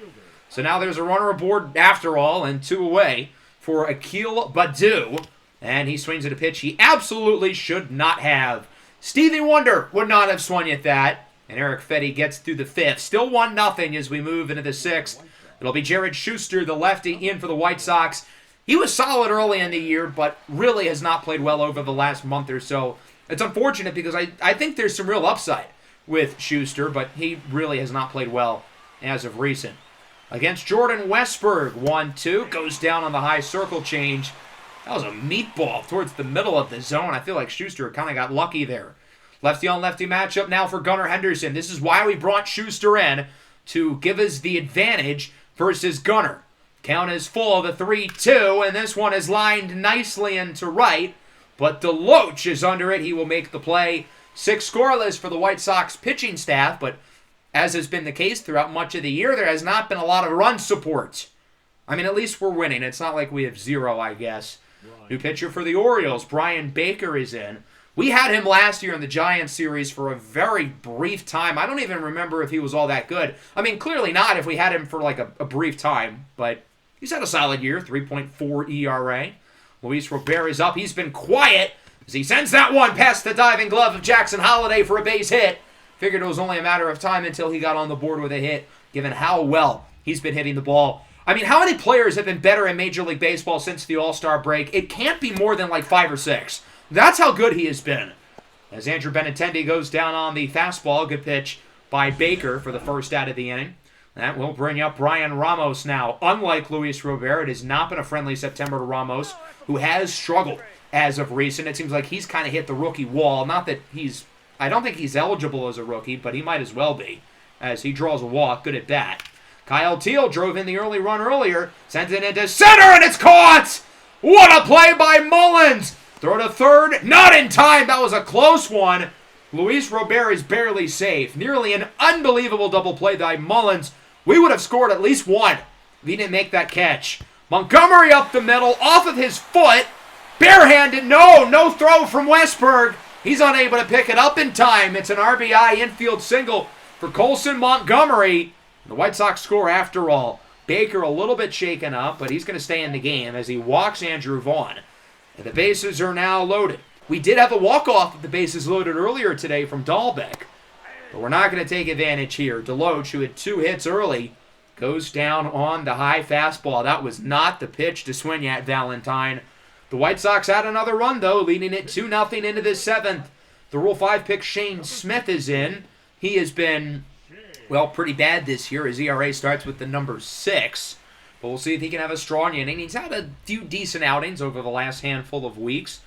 So now there's a runner aboard after all, and 2 away for Akil Baddoo. And he swings at a pitch he absolutely should not have. Stevie Wonder would not have swung at that. And Eric Fetty gets through the 5th. Still 1-0 as we move into the 6th. It'll be Jared Schuster, the lefty, in for the White Sox. He was solid early in the year, but really has not played well over the last month or so. It's unfortunate because I think there's some real upside with Schuster, but he really has not played well as of recent. Against Jordan Westburg, 1-2. Goes down on the high circle change. That was a meatball towards the middle of the zone. I feel like Schuster kind of got lucky there. Lefty-on-lefty matchup now for Gunnar Henderson. This is why we brought Schuster in, to give us the advantage versus Gunnar. Count is full, the 3-2, and this one is lined nicely into right, but DeLoach is under it. He will make the play. 6 scoreless for the White Sox pitching staff, but as has been the case throughout much of the year, there has not been a lot of run support. I mean, at least we're winning. It's not like we have 0, I guess. New pitcher for the Orioles, Brian Baker is in. We had him last year in the Giants series for a very brief time. I don't even remember if he was all that good. I mean, clearly not if we had him for like a brief time, but he's had a solid year, 3.4 ERA. Luis Robert is up. He's been quiet as he sends that one past the diving glove of Jackson Holliday for a base hit. Figured it was only a matter of time until he got on the board with a hit, given how well he's been hitting the ball. I mean, how many players have been better in Major League Baseball since the All-Star break? It can't be more than like 5 or 6. That's how good he has been. As Andrew Benintendi goes down on the fastball, good pitch by Baker for the first out of the inning. That will bring up Brian Ramos now. Unlike Luis Robert, it has not been a friendly September to Ramos, who has struggled as of recent. It seems like he's kind of hit the rookie wall. Not that I don't think he's eligible as a rookie, but he might as well be, as he draws a walk. Good at bat. Kyle Teal drove in the early run earlier, sends it into center, and it's caught! What a play by Mullins! Throw to third, not in time. That was a close one. Luis Robert is barely safe. Nearly an unbelievable double play by Mullins. We would have scored at least 1 if he didn't make that catch. Montgomery up the middle, off of his foot. Barehanded, no throw from Westburg. He's unable to pick it up in time. It's an RBI infield single for Colson Montgomery. The White Sox score after all. Baker a little bit shaken up, but he's going to stay in the game as he walks Andrew Vaughn. And the bases are now loaded. We did have a walk-off with the bases loaded earlier today from Dahlbeck, but we're not going to take advantage here. DeLoach, who had 2 hits early, goes down on the high fastball. That was not the pitch to swing at, Valentine. The White Sox had another run, though, leading it 2-0 into the 7th. The Rule 5 pick Shane Smith is in. He has been, well, pretty bad this year. His ERA starts with the number 6. But we'll see if he can have a strong inning. He's had a few decent outings over the last handful of weeks.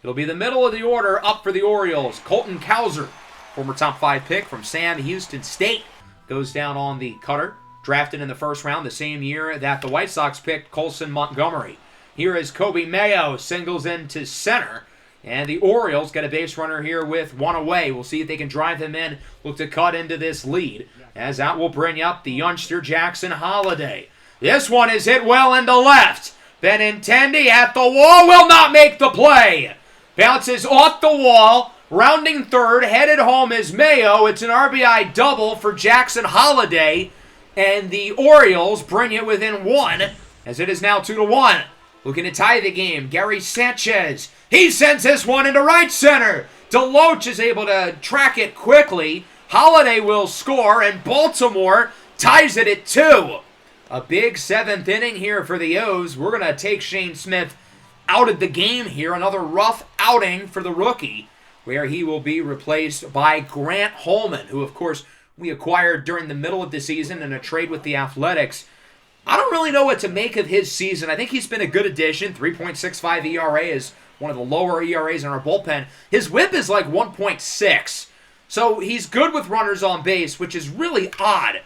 It'll be the middle of the order up for the Orioles. Colton Cowser, former top 5 pick from Sam Houston State, goes down on the cutter. Drafted in the first round the same year that the White Sox picked Colson Montgomery. Here is Kobe Mayo, singles into center. And the Orioles get a base runner here with 1 away. We'll see if they can drive him in, look to cut into this lead. As that will bring up the youngster Jackson Holliday. This one is hit well into left. Benintendi at the wall, will not make the play. Bounces off the wall, rounding third, headed home is Mayo. It's an RBI double for Jackson Holliday. And the Orioles bring it within 1, as it is now 2-1. Looking to tie the game, Gary Sanchez. He sends this one into right center. DeLoach is able to track it quickly. Holliday will score, and Baltimore ties it at 2. A big 7th inning here for the O's. We're going to take Shane Smith out of the game here. Another rough outing for the rookie. where he will be replaced by Grant Holman, who, of course, we acquired during the middle of the season in a trade with the Athletics. I don't really know what to make of his season. I think he's been a good addition. 3.65 ERA is one of the lower ERAs in our bullpen. His whip is like 1.6. So he's good with runners on base, which is really odd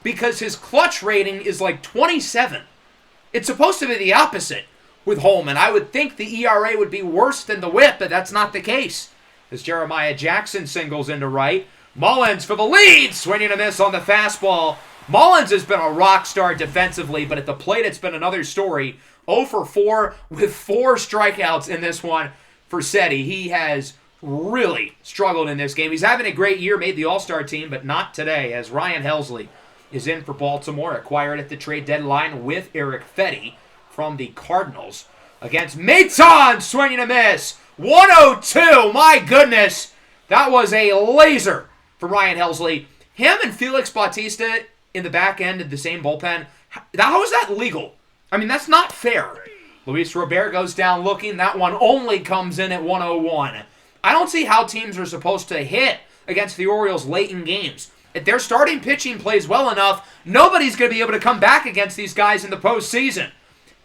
because his clutch rating is like 27. It's supposed to be the opposite with Holman. I would think the ERA would be worse than the whip, but that's not the case. As Jeremiah Jackson singles into right. Mullins for the lead, swinging a miss on the fastball. Mullins has been a rock star defensively, but at the plate it's been another story. 0 for 4 with 4 strikeouts in this one for Seti. He has really struggled in this game. He's having a great year, made the All-Star team, but not today, as Ryan Helsley is in for Baltimore, acquired at the trade deadline with Eric Fetty from the Cardinals. Against Maton, swinging a miss. 102, my goodness. That was a laser for Ryan Helsley. Him and Felix Bautista in the back end of the same bullpen, how is that legal? I mean, that's not fair. Luis Robert goes down looking. That one only comes in at 101. I don't see how teams are supposed to hit against the Orioles late in games. If their starting pitching plays well enough, nobody's going to be able to come back against these guys in the postseason.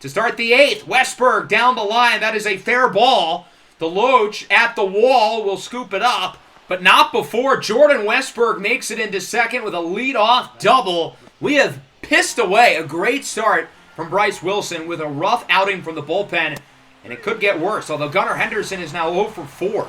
To start the 8th, Westberg down the line. That is a fair ball. Deloach at the wall will scoop it up, but not before Jordan Westberg makes it into second with a leadoff double. We have pissed away a great start from Bryce Wilson with a rough outing from the bullpen, and it could get worse, although Gunnar Henderson is now 0 for 4.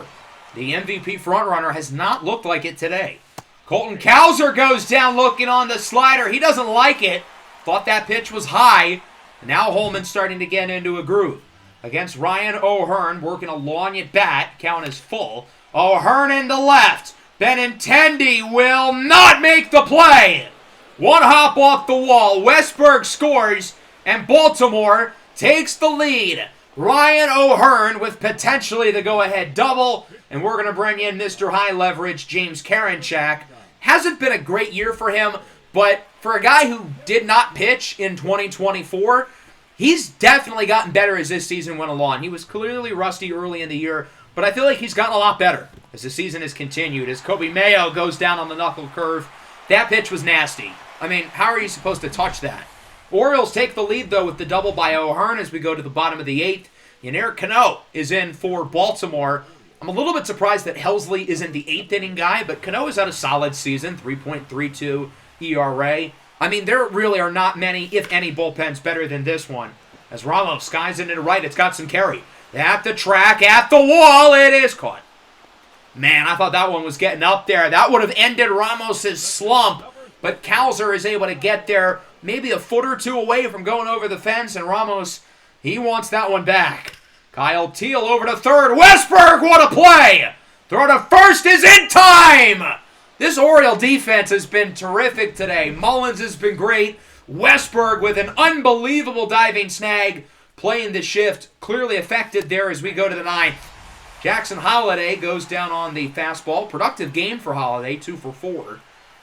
The MVP frontrunner has not looked like it today. Colton Cowser goes down looking on the slider. He doesn't like it. Thought that pitch was high. Now Holman's starting to get into a groove. Against Ryan O'Hearn, working a long at bat. Count is full. O'Hearn into left. Benintendi will not make the play. One hop off the wall. Westberg scores, and Baltimore takes the lead. Ryan O'Hearn with potentially the go-ahead double, and we're going to bring in Mr. High Leverage, James Karinchak. Hasn't been a great year for him, but for a guy who did not pitch in 2024, he's definitely gotten better as this season went along. He was clearly rusty early in the year, but I feel like he's gotten a lot better as the season has continued. As Kobe Mayo goes down on the knuckle curve, that pitch was nasty. I mean, how are you supposed to touch that? Orioles take the lead, though, with the double by O'Hearn as we go to the bottom of the 8th. And Eric Cano is in for Baltimore. I'm a little bit surprised that Helsley isn't the 8th inning guy, but Cano has had a solid season, 3.32 ERA. I mean, there really are not many, if any, bullpens better than this one. As Ramos skies it into right, it's got some carry. At the track, at the wall, it is caught. Man, I thought that one was getting up there. That would have ended Ramos' slump, but Cowser is able to get there maybe a foot or two away from going over the fence, and Ramos, he wants that one back. Kyle Teal over to third. Westberg, what a play! Throw to first is in time! This Oriole defense has been terrific today. Mullins has been great. Westberg with an unbelievable diving snag, playing the shift, clearly affected there as we go to the 9th. Jackson Holiday goes down on the fastball. Productive game for Holiday, 2 for 4.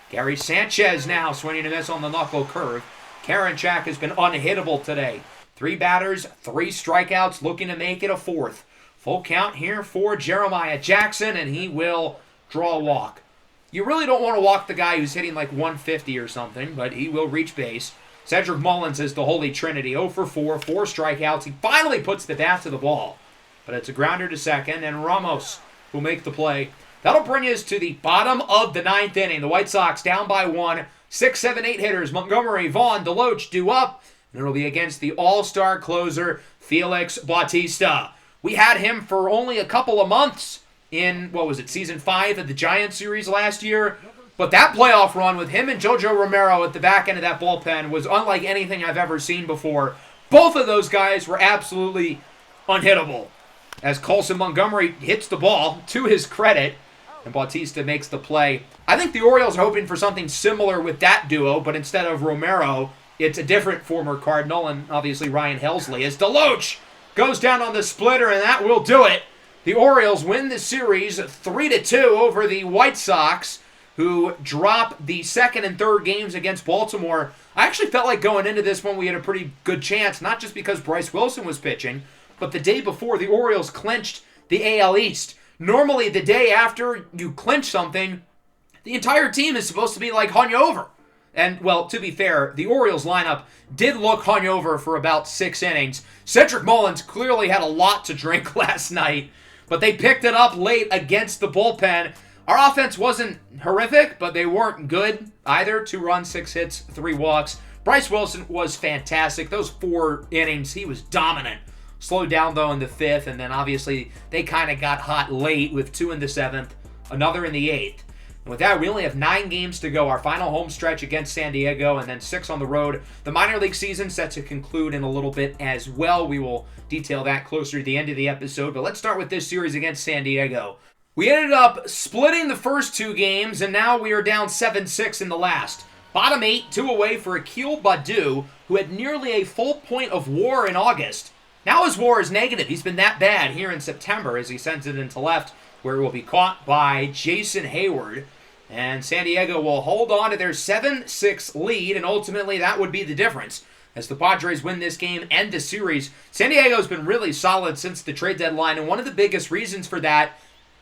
Gary Sanchez now swinging a miss on the knuckle curve. Karinchak has been unhittable today. 3 batters, 3 strikeouts, looking to make it a 4th. Full count here for Jeremiah Jackson, and he will draw a walk. You really don't want to walk the guy who's hitting like 150 or something, but he will reach base. Cedric Mullins is the Holy Trinity, 0 for 4, 4 strikeouts. He finally puts the bat to the ball, but it's a grounder to second, and Ramos will make the play. That'll bring us to the bottom of the 9th inning. The White Sox down by 1. 6, 7, 8 hitters. Montgomery, Vaughn, Deloach due up. And it'll be against the all-star closer, Felix Bautista. We had him for only a couple of months in, season 5 of the Giants series last year. But that playoff run with him and JoJo Romero at the back end of that bullpen was unlike anything I've ever seen before. Both of those guys were absolutely unhittable. As Colson Montgomery hits the ball, to his credit, and Bautista makes the play. I think the Orioles are hoping for something similar with that duo, but instead of Romero, it's a different former Cardinal, and obviously Ryan Helsley. As Deloach goes down on the splitter, and that will do it. The Orioles win the series 3-2 over the White Sox, who drop the second and third games against Baltimore. I actually felt like going into this one we had a pretty good chance, not just because Bryce Wilson was pitching, but the day before the Orioles clinched the AL East. Normally, the day after you clinch something, the entire team is supposed to be like hungover. And, well, to be fair, the Orioles lineup did look hungover for about 6 innings. Cedric Mullins clearly had a lot to drink last night, but they picked it up late against the bullpen. Our offense wasn't horrific, but they weren't good either. 2 runs, 6 hits, 3 walks. Bryce Wilson was fantastic. Those 4 innings, he was dominant. Slowed down, though, in the 5th, and then obviously they kind of got hot late with 2 in the 7th, another in the 8th. And with that, we only have 9 games to go. Our final home stretch against San Diego, and then 6 on the road. The minor league season set to conclude in a little bit as well. We will detail that closer to the end of the episode. But let's start with this series against San Diego. We ended up splitting the first 2 games, and now we are down 7-6 in the last. Bottom 8, 2 away for Akil Baddoo, who had nearly a full point of WAR in August. Now his WAR is negative. He's been that bad here in September as he sends it into left, where it will be caught by Jason Hayward. And San Diego will hold on to their 7-6 lead, and ultimately that would be the difference. As the Padres win this game and the series, San Diego's been really solid since the trade deadline, and one of the biggest reasons for that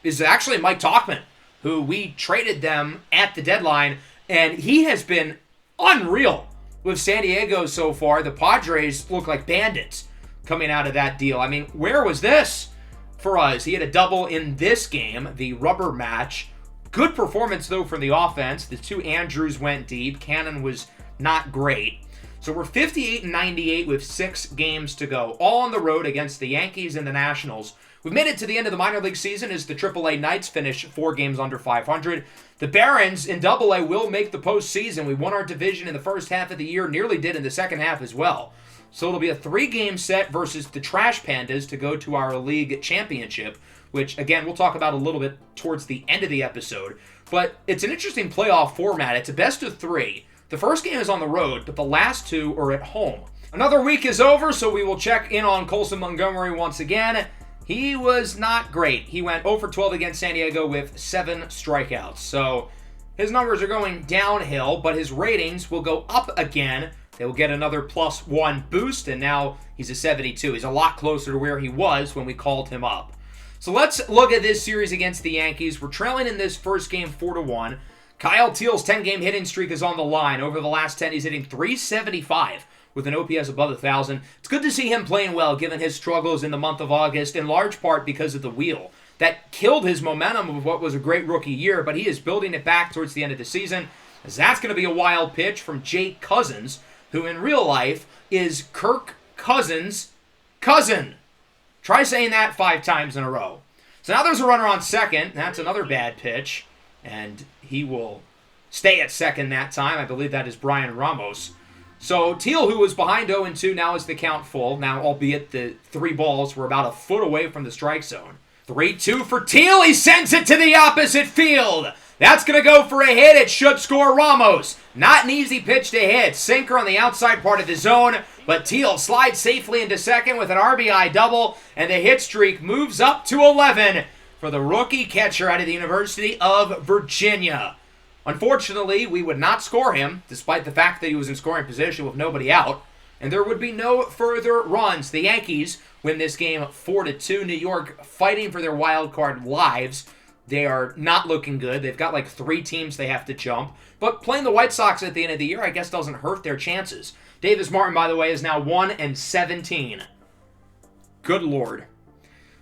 is actually Mike Tauchman, who we traded them at the deadline, and he has been unreal with San Diego so far. The Padres look like bandits coming out of that deal. I mean, where was this for us? He had a double in this game, the rubber match. Good performance, though, from the offense. The 2 Andrews went deep. Cannon was not great. So we're 58-98 with 6 games to go, all on the road against the Yankees and the Nationals. We've made it to the end of the minor league season as the AAA Knights finish 4 games under 500. The Barons in AA will make the postseason. We won our division in the first half of the year, nearly did in the second half as well. So it'll be a 3-game set versus the Trash Pandas to go to our league championship, which, again, we'll talk about a little bit towards the end of the episode. But it's an interesting playoff format. It's a best of 3. The first game is on the road, but the last 2 are at home. Another week is over, so we will check in on Colson Montgomery once again. He was not great. He went 0 for 12 against San Diego with 7 strikeouts. So his numbers are going downhill, but his ratings will go up again. They will get another +1 boost, and now he's a 72. He's a lot closer to where he was when we called him up. So let's look at this series against the Yankees. We're trailing in this first game 4-1. Kyle Teal's 10-game hitting streak is on the line. Over the last 10, he's hitting .375 with an OPS above 1,000. It's good to see him playing well given his struggles in the month of August, in large part because of the wheel. That killed his momentum of what was a great rookie year, but he is building it back towards the end of the season. As that's going to be a wild pitch from Jake Cousins, who in real life is Kirk Cousins' cousin. Try saying that 5 times in a row. So now there's a runner on second. That's another bad pitch. And he will stay at second that time. I believe that is Brian Ramos. So Teal, who was behind 0-2, now is the count full. Now, albeit the 3 balls were about a foot away from the strike zone. 3-2 for Teal. He sends it to the opposite field. That's going to go for a hit. It should score Ramos. Not an easy pitch to hit. Sinker on the outside part of the zone. But Teal slides safely into second with an RBI double. And the hit streak moves up to 11 for the rookie catcher out of the University of Virginia. Unfortunately, we would not score him, despite the fact that he was in scoring position with nobody out. And there would be no further runs. The Yankees win this game 4-2. New York fighting for their wild card lives. They are not looking good. They've got like 3 teams they have to jump. But playing the White Sox at the end of the year, I guess, doesn't hurt their chances. Davis Martin, by the way, is now 1-17. Good Lord.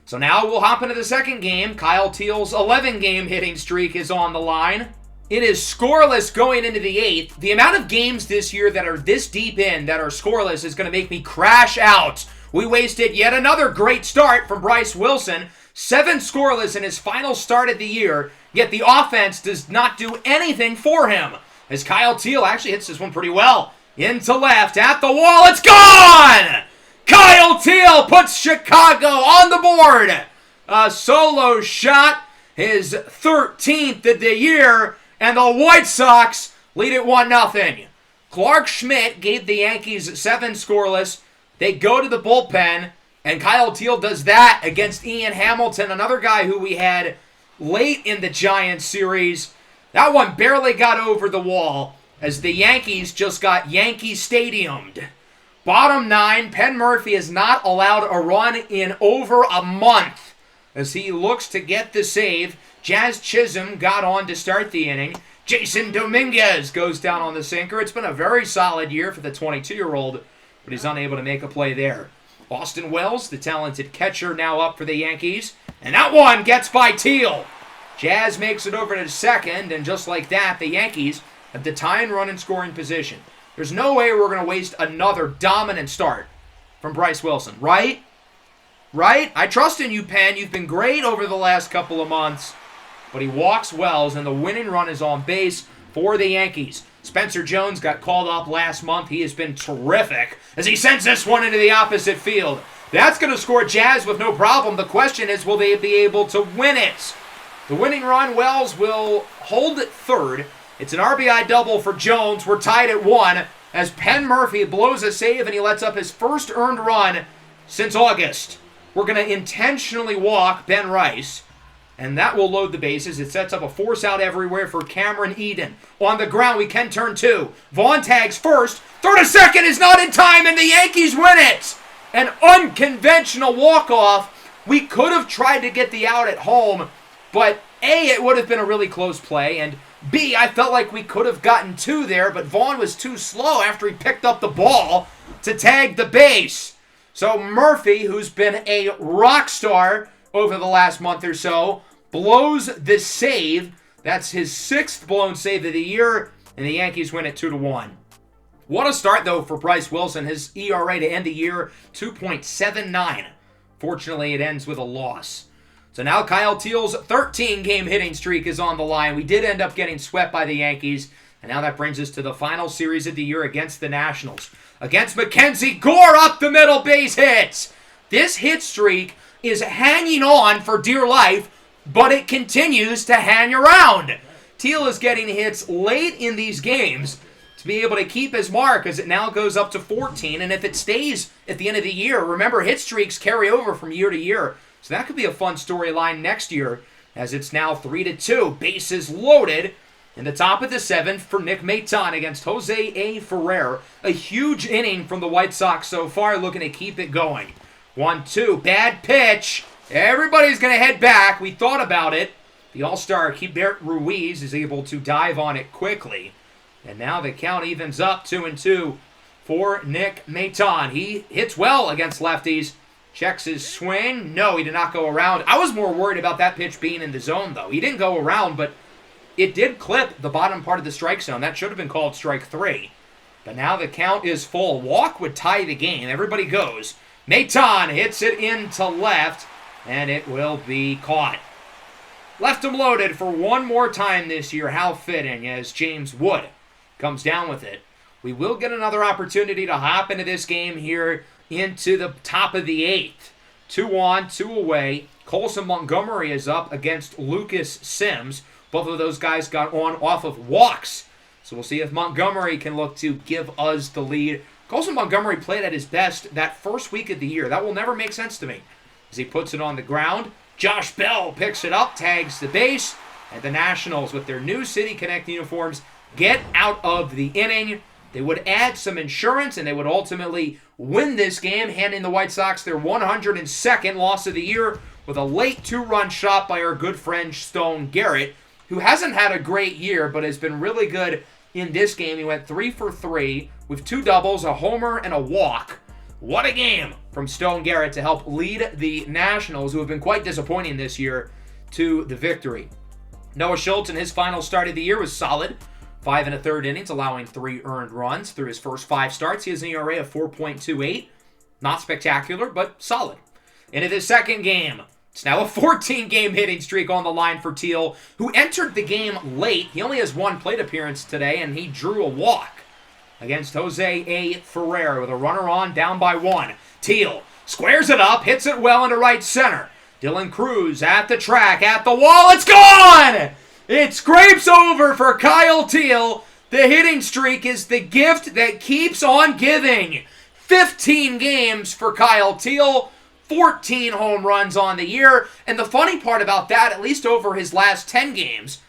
So now we'll hop into the second game. Kyle Teal's 11-game hitting streak is on the line. It is scoreless going into the 8th. The amount of games this year that are this deep in that are scoreless is going to make me crash out. We wasted yet another great start from Bryce Wilson. 7 scoreless in his final start of the year, yet the offense does not do anything for him. As Kyle Teal actually hits this one pretty well. Into left, at the wall, it's gone! Kyle Teal puts Chicago on the board. A solo shot, his 13th of the year, and the White Sox lead it 1-0. Clark Schmidt gave the Yankees 7 scoreless. They go to the bullpen, and Kyle Teal does that against Ian Hamilton, another guy who we had late in the Giants series. That one barely got over the wall as the Yankees just got Yankee Stadiumed. Bottom 9, Penn Murphy has not allowed a run in over a month. as he looks to get the save. Jazz Chisholm got on to start the inning. Jason Dominguez goes down on the sinker. It's been a very solid year for the 22-year-old, but he's unable to make a play there. Austin Wells, the talented catcher, now up for the Yankees. And that one gets by Teal. Jazz makes it over to second, and just like that, the Yankees have the tying run in scoring position. There's no way we're going to waste another dominant start from Bryce Wilson, right? Right? I trust in you, Penn. You've been great over the last couple of months. But he walks Wells, and the winning run is on base for the Yankees. Spencer Jones got called up last month. He has been terrific as he sends this one into the opposite field. That's going to score Jazz with no problem. The question is, will they be able to win it? The winning run, Wells will hold at third. It's an RBI double for Jones. We're tied at 1 as Penn Murphy blows a save and he lets up his first earned run since August. We're going to intentionally walk Ben Rice, and that will load the bases. It sets up a force out everywhere for Cameron Eden. On the ground, we can turn 2. Vaughn tags first. Throw to second is not in time, and the Yankees win it. An unconventional walk-off. We could have tried to get the out at home, but A, it would have been a really close play, and B, I felt like we could have gotten 2 there, but Vaughn was too slow after he picked up the ball to tag the base. So Murphy, who's been a rock star over the last month or so, blows the save. That's his 6th blown save of the year, and the Yankees win it 2-1. What a start, though, for Bryce Wilson. His ERA to end the year, 2.79. Fortunately, it ends with a loss. So now Kyle Teal's 13-game hitting streak is on the line. We did end up getting swept by the Yankees, and now that brings us to the final series of the year against the Nationals. Against Mackenzie Gore, up the middle, base hits. This hit streak is hanging on for dear life, but it continues to hang around. Teal is getting hits late in these games to be able to keep his mark as it now goes up to 14, and if it stays at the end of the year, remember hit streaks carry over from year to year, so that could be a fun storyline next year as it's now 3-2. Bases loaded in the top of the 7th for Nick Maton against Jose A. Ferrer. A huge inning from the White Sox so far, looking to keep it going. 1-2, bad pitch. Everybody's going to head back. We thought about it. The All-Star Keibert Ruiz is able to dive on it quickly. And now the count evens up 2-2 for Nick Maton. He hits well against lefties. Checks his swing. No, he did not go around. I was more worried about that pitch being in the zone, though. He didn't go around, but it did clip the bottom part of the strike zone. That should have been called strike 3. But now the count is full. Walk would tie the game. Everybody goes. Maton hits it into left, and it will be caught. Left him loaded for one more time this year. How fitting as James Wood comes down with it. We will get another opportunity to hop into this game here into the top of the 8th. 2 on, 2 away. Colson Montgomery is up against Lucas Sims. Both of those guys got on off of walks. So we'll see if Montgomery can look to give us the lead. Colson Montgomery played at his best that first week of the year. That will never make sense to me. As he puts it on the ground, Josh Bell picks it up, tags the base, and the Nationals, with their new City Connect uniforms, get out of the inning. They would add some insurance, and they would ultimately win this game, handing the White Sox their 102nd loss of the year with a late 2-run shot by our good friend Stone Garrett, who hasn't had a great year but has been really good in this game. He went 3 for 3 with 2 doubles, a homer, and a walk. What a game from Stone Garrett to help lead the Nationals, who have been quite disappointing this year, to the victory. Noah Schultz in his final start of the year was solid. 5 1/3 innings, allowing 3 earned runs through his first 5 starts. He has an ERA of 4.28. Not spectacular, but solid. Into the second game. It's now a 14-game hitting streak on the line for Teal, who entered the game late. He only has 1 plate appearance today, and he drew a walk against Jose A. Ferrer with a runner on, down by 1. Teal squares it up, hits it well into right center. Dylan Cruz at the track, at the wall. It's gone! It scrapes over for Kyle Teal. The hitting streak is the gift that keeps on giving. 15 games for Kyle Teal, 14 home runs on the year. And the funny part about that, at least over his last 10 games,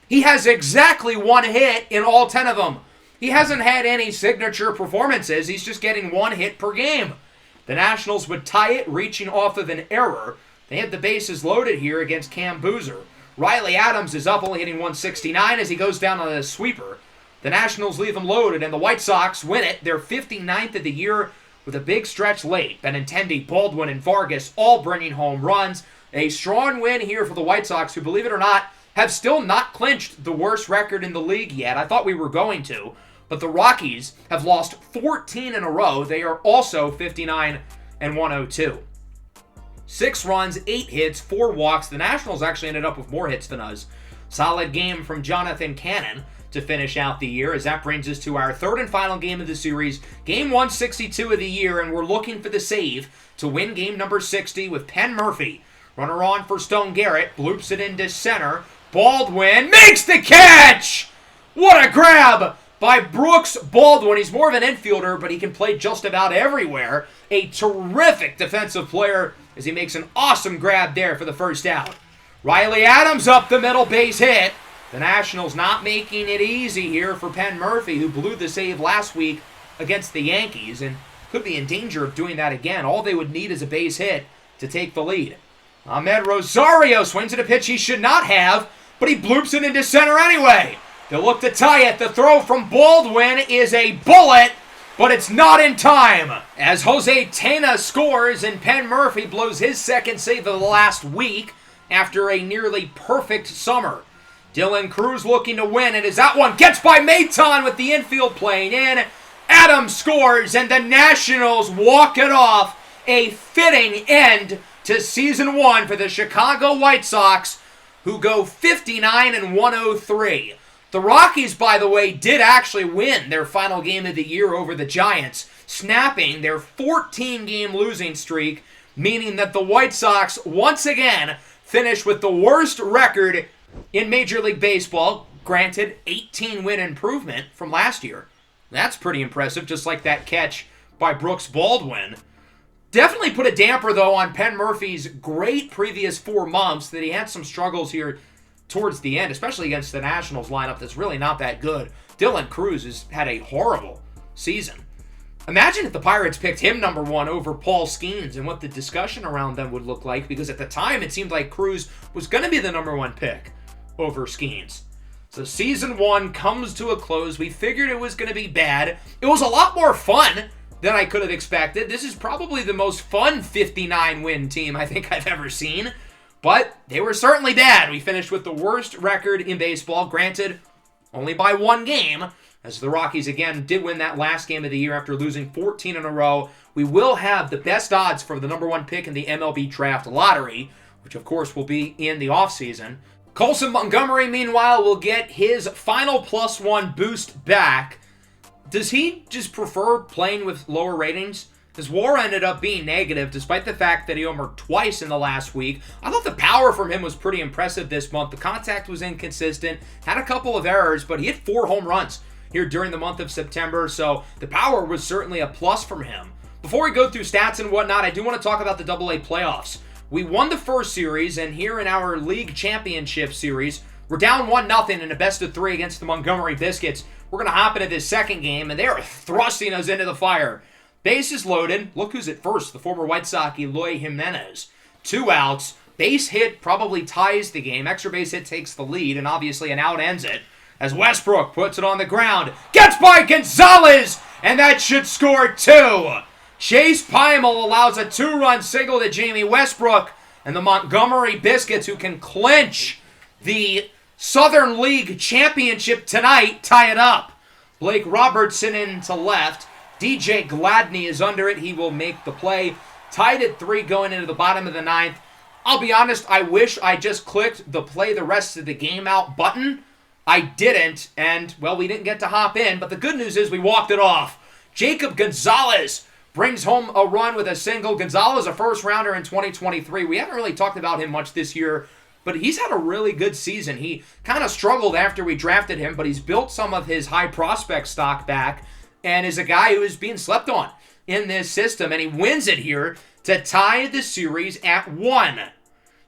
he has exactly 1 hit in all 10 of them. He hasn't had any signature performances. He's just getting 1 hit per game. The Nationals would tie it, reaching off of an error. They had the bases loaded here against Cam Boozer. Riley Adams is up, only hitting 169 as he goes down on a sweeper. The Nationals leave him loaded, and the White Sox win it. They're 59th of the year with a big stretch late. Benintendi, Baldwin, and Vargas all bringing home runs. A strong win here for the White Sox, who, believe it or not, have still not clinched the worst record in the league yet. I thought we were going to, but the Rockies have lost 14 in a row. They are also 59 and 102. 6 runs, 8 hits, 4 walks. The Nationals actually ended up with more hits than us. Solid game from Jonathan Cannon to finish out the year, as that brings us to our third and final game of the series, game 162 of the year, and we're looking for the save to win game number 60 with Penn Murphy. Runner on for Stone Garrett, bloops it into center. Baldwin makes the catch! What a grab by Brooks Baldwin. He's more of an infielder, but he can play just about everywhere. A terrific defensive player as he makes an awesome grab there for the first out. Riley Adams up the middle, base hit. The Nationals not making it easy here for Penn Murphy, who blew the save last week against the Yankees and could be in danger of doing that again. All they would need is a base hit to take the lead. Ahmed Rosario swings at a pitch he should not have, but he bloops it into center anyway. They'll look to tie it. The throw from Baldwin is a bullet, but it's not in time. As Jose Tena scores and Penn Murphy blows his second save of the last week after a nearly perfect summer. Dylan Cruz looking to win, and as that one gets by Maton with the infield playing in, Adams scores, and the Nationals walk it off. A fitting end to Season 1 for the Chicago White Sox, who go 59 and 103. The Rockies, by the way, did actually win their final game of the year over the Giants, snapping their 14-game losing streak, meaning that the White Sox once again finished with the worst record in Major League Baseball. Granted, 18-win improvement from last year. That's pretty impressive, just like that catch by Brooks Baldwin. Definitely put a damper, though, on Penn Murphy's great previous 4 months, that he had some struggles here towards the end, especially against the Nationals lineup that's really not that good. Dylan Cruz has had a horrible season. Imagine if the Pirates picked him number 1 over Paul Skeens and what the discussion around them would look like, because at the time it seemed like Cruz was going to be the number 1 pick over Skeens. So Season 1 comes to a close. We figured it was going to be bad. It was a lot more fun than I could have expected. This is probably the most fun 59-win team I think I've ever seen. But they were certainly bad. We finished with the worst record in baseball, granted only by 1 game, as the Rockies again did win that last game of the year after losing 14 in a row. We will have the best odds for the number 1 pick in the MLB draft lottery, which of course will be in the offseason. Colson Montgomery, meanwhile, will get his final +1 boost back. Does he just prefer playing with lower ratings? His WAR ended up being negative, despite the fact that he homered twice in the last week. I thought the power from him was pretty impressive this month. The contact was inconsistent, had a couple of errors, but he hit 4 home runs here during the month of September, so the power was certainly a plus from him. Before we go through stats and whatnot, I do want to talk about the AA playoffs. We won the first series, and here in our league championship series, we're down 1-0 in a best-of-3 against the Montgomery Biscuits. We're going to hop into this second game, and they are thrusting us into the fire. Bases loaded. Look who's at first, the former White Sox, Eloy Jimenez. 2 outs. Base hit probably ties the game. Extra base hit takes the lead, and obviously an out ends it. As Westbrook puts it on the ground. Gets by Gonzalez, and that should score 2. Chase Pymel allows a 2-run single to Jamie Westbrook, and the Montgomery Biscuits, who can clinch the Southern League Championship tonight, tie it up. Blake Robertson in to left. DJ Gladney is under it. He will make the play. Tied at 3 going into the bottom of the 9th. I'll be honest, I wish I just clicked the play the rest of the game out button. I didn't, and, well, we didn't get to hop in, but the good news is we walked it off. Jacob Gonzalez brings home a run with a single. Gonzalez, a first-rounder in 2023. We haven't really talked about him much this year, but he's had a really good season. He kind of struggled after we drafted him, but he's built some of his high prospect stock back and is a guy who is being slept on in this system, and he wins it here to tie the series at 1.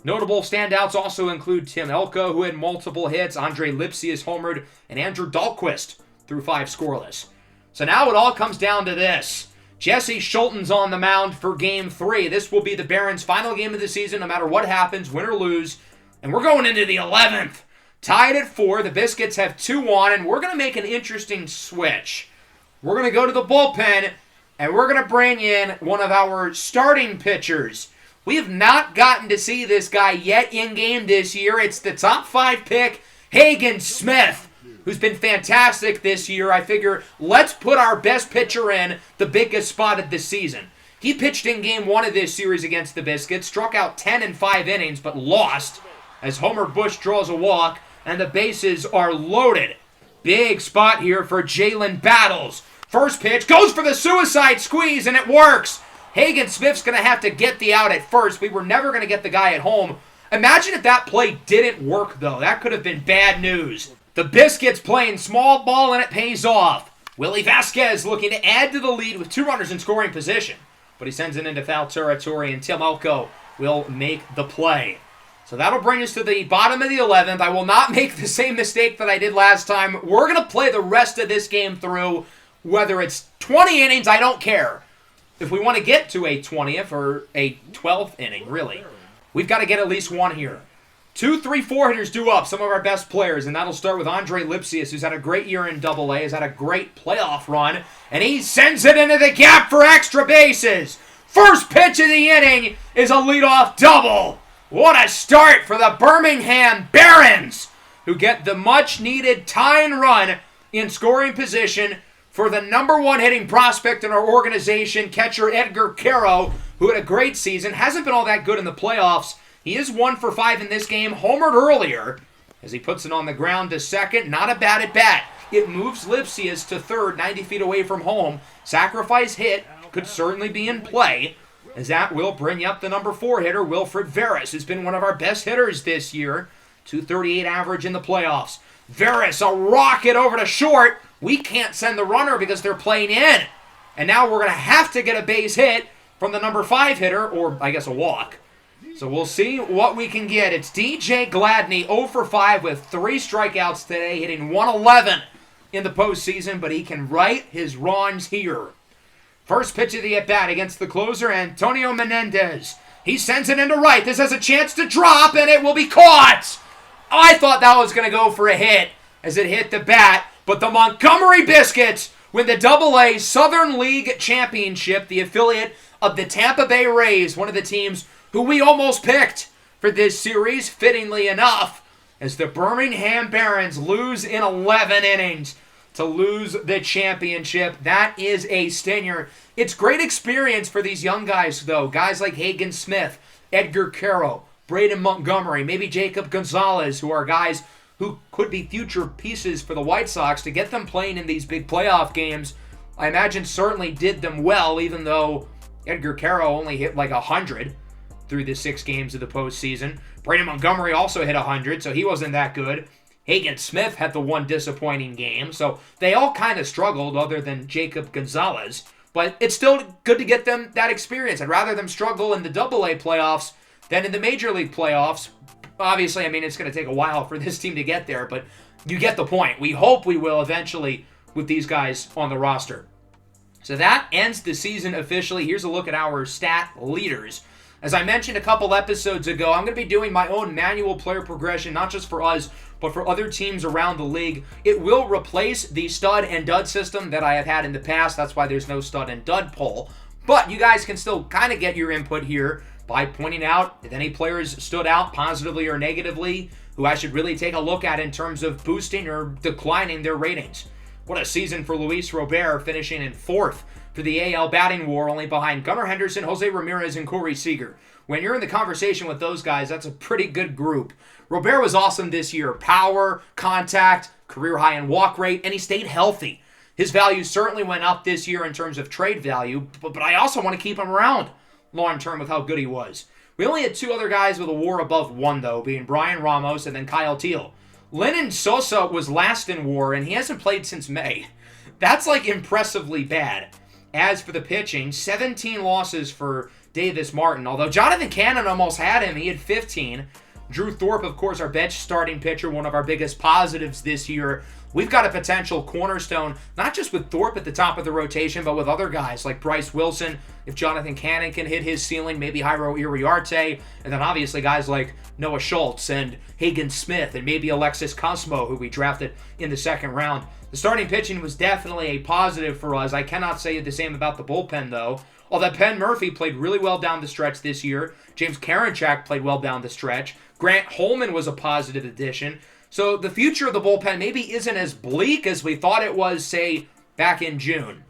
Notable standouts also include Tim Elko, who had multiple hits, Andre Lipsius homered, and Andrew Dahlquist threw 5 scoreless. So now it all comes down to this. Jesse Schultz on the mound for Game 3. This will be the Barons' final game of the season, no matter what happens, win or lose. And we're going into the 11th. Tied at 4. The Biscuits have 2 on, and we're going to make an interesting switch. We're going to go to the bullpen, and we're going to bring in one of our starting pitchers. We have not gotten to see this guy yet in-game this year. It's the top 5 pick, Hagen Smith, who's been fantastic this year. I figure let's put our best pitcher in the biggest spot of this season. He pitched in Game 1 of this series against the Biscuits, struck out 10 in 5 innings, but lost as Homer Bush draws a walk, and the bases are loaded. Big spot here for Jalen Battles. First pitch, goes for the suicide squeeze, and it works. Hagen Smith's going to have to get the out at first. We were never going to get the guy at home. Imagine if that play didn't work, though. That could have been bad news. The Biscuits playing small ball, and it pays off. Willie Vasquez looking to add to the lead with 2 runners in scoring position. But he sends it into foul territory, and Tim Elko will make the play. So that'll bring us to the bottom of the 11th. I will not make the same mistake that I did last time. We're going to play the rest of this game through. Whether it's 20 innings, I don't care. If we want to get to a 20th or a 12th inning, really, we've got to get at least one here. 2, 3, 4 hitters due up, some of our best players, and that'll start with Andre Lipsius, who's had a great year in Double-A, has had a great playoff run, and he sends it into the gap for extra bases. First pitch of the inning is a leadoff double. What a start for the Birmingham Barons, who get the much-needed tying run in scoring position for the number 1 hitting prospect in our organization, catcher Edgar Caro, who had a great season, hasn't been all that good in the playoffs. He is 1 for 5 in this game, homered earlier, as he puts it on the ground to second. Not a bad at bat. It moves Lipsius to third, 90 feet away from home. Sacrifice hit could certainly be in play, as that will bring up the number 4 hitter, Wilfred Veras, who's been one of our best hitters this year. 238 average in the playoffs. Veras, a rocket over to short. We can't send the runner because they're playing in. And now we're going to have to get a base hit from the number 5 hitter, or I guess a walk. So we'll see what we can get. It's DJ Gladney, 0 for 5 with 3 strikeouts today, hitting 111 in the postseason, but he can right his wrongs here. First pitch of the at-bat against the closer, Antonio Menendez. He sends it into right. This has a chance to drop, and it will be caught. I thought that was going to go for a hit as it hit the bat, but the Montgomery Biscuits win the Double-A Southern League Championship, the affiliate of the Tampa Bay Rays, one of the teams who we almost picked for this series, fittingly enough, as the Birmingham Barons lose in 11 innings to lose the championship. That is a stinger. It's great experience for these young guys, though. Guys like Hagen Smith, Edgar Caro, Braden Montgomery, maybe Jacob Gonzalez, who are guys who could be future pieces for the White Sox. To get them playing in these big playoff games, I imagine certainly did them well, even though Edgar Caro only hit like 100 through the 6 games of the postseason. Braden Montgomery also hit 100, so he wasn't that good. Hagen Smith had the one disappointing game, so they all kind of struggled other than Jacob Gonzalez. But it's still good to get them that experience. I'd rather them struggle in the Double-A playoffs than in the Major League playoffs. Obviously, I mean, it's going to take a while for this team to get there, but you get the point. We hope we will eventually with these guys on the roster. So that ends the season officially. Here's a look at our stat leaders. As I mentioned a couple episodes ago, I'm going to be doing my own manual player progression, not just for us, but for other teams around the league. It will replace the stud and dud system that I have had in the past. That's why there's no stud and dud poll. But you guys can still kind of get your input here by pointing out if any players stood out positively or negatively, who I should really take a look at in terms of boosting or declining their ratings. What a season for Luis Robert, finishing in 4th for the AL batting war, only behind Gunnar Henderson, Jose Ramirez, and Corey Seager. When you're in the conversation with those guys, that's a pretty good group. Robert was awesome this year. Power, contact, career high in walk rate, and he stayed healthy. His value certainly went up this year in terms of trade value, but I also want to keep him around long term with how good he was. We only had 2 other guys with a WAR above 1, though, being Brian Ramos and then Kyle Teal. Lennon Sosa was last in WAR, and he hasn't played since May. That's like impressively bad. As for the pitching, 17 losses for Davis Martin. Although Jonathan Cannon almost had him, he had 15. Drew Thorpe, of course, our bench starting pitcher, one of our biggest positives this year. We've got a potential cornerstone, not just with Thorpe at the top of the rotation, but with other guys like Bryce Wilson. If Jonathan Cannon can hit his ceiling, maybe Jairo Iriarte, and then obviously guys like Noah Schultz and Hagen Smith and maybe Alexis Cosmo, who we drafted in the second round. The starting pitching was definitely a positive for us. I cannot say the same about the bullpen, though. Although Penn Murphy played really well down the stretch this year. James Karinchak played well down the stretch. Grant Holman was a positive addition. So the future of the bullpen maybe isn't as bleak as we thought it was, say, back in June.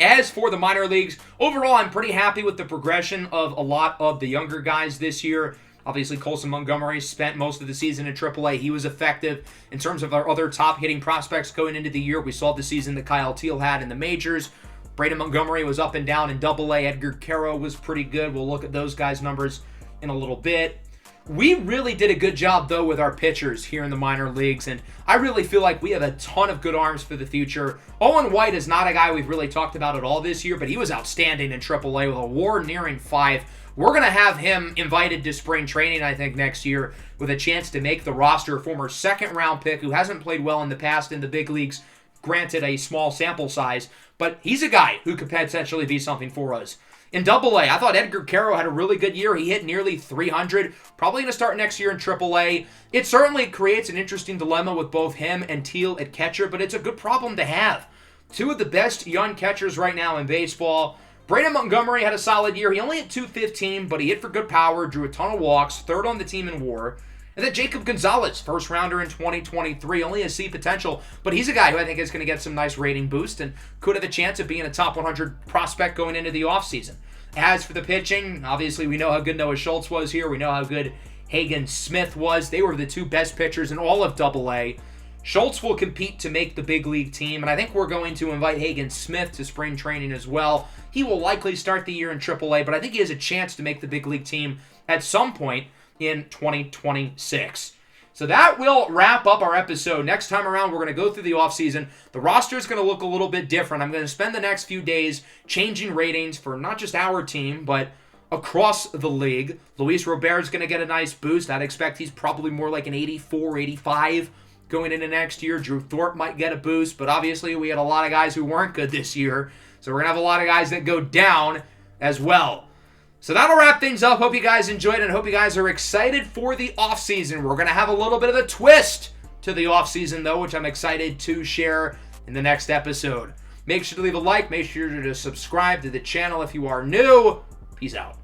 As for the minor leagues, overall I'm pretty happy with the progression of a lot of the younger guys this year. Obviously, Colson Montgomery spent most of the season in AAA. He was effective. In terms of our other top hitting prospects going into the year, we saw the season that Kyle Teal had in the majors. Braden Montgomery was up and down in AA. Edgar Caro was pretty good. We'll look at those guys' numbers in a little bit. We really did a good job, though, with our pitchers here in the minor leagues, and I really feel like we have a ton of good arms for the future. Owen White is not a guy we've really talked about at all this year, but he was outstanding in AAA with a WAR nearing 5. We're going to have him invited to spring training, I think, next year with a chance to make the roster. A former second-round pick who hasn't played well in the past in the big leagues, granted a small sample size, but he's a guy who could potentially be something for us. In AA, I thought Edgar Caro had a really good year. He hit nearly 300. Probably going to start next year in AAA. It certainly creates an interesting dilemma with both him and Teal at catcher, but it's a good problem to have. Two of the best young catchers right now in baseball. Braden Montgomery had a solid year. He only hit .215, but he hit for good power, drew a ton of walks, third on the team in WAR. And then Jacob Gonzalez, first rounder in 2023, only has C potential, but he's a guy who I think is going to get some nice rating boost and could have a chance of being a top 100 prospect going into the offseason. As for the pitching, obviously we know how good Noah Schultz was here. We know how good Hagen Smith was. They were the two best pitchers in all of AA. Schultz will compete to make the big league team, and I think we're going to invite Hagen Smith to spring training as well. He will likely start the year in AAA, but I think he has a chance to make the big league team at some point in 2026. So that will wrap up our episode. Next time around, we're going to go through the offseason. The roster is going to look a little bit different. I'm going to spend the next few days changing ratings for not just our team, but across the league. Luis Robert is going to get a nice boost. I'd expect he's probably more like an 84, 85 going into next year. Drew Thorpe might get a boost, but obviously we had a lot of guys who weren't good this year. So we're going to have a lot of guys that go down as well. So that'll wrap things up. Hope you guys enjoyed it and hope you guys are excited for the offseason. We're going to have a little bit of a twist to the offseason, though, which I'm excited to share in the next episode. Make sure to leave a like. Make sure to subscribe to the channel if you are new. Peace out.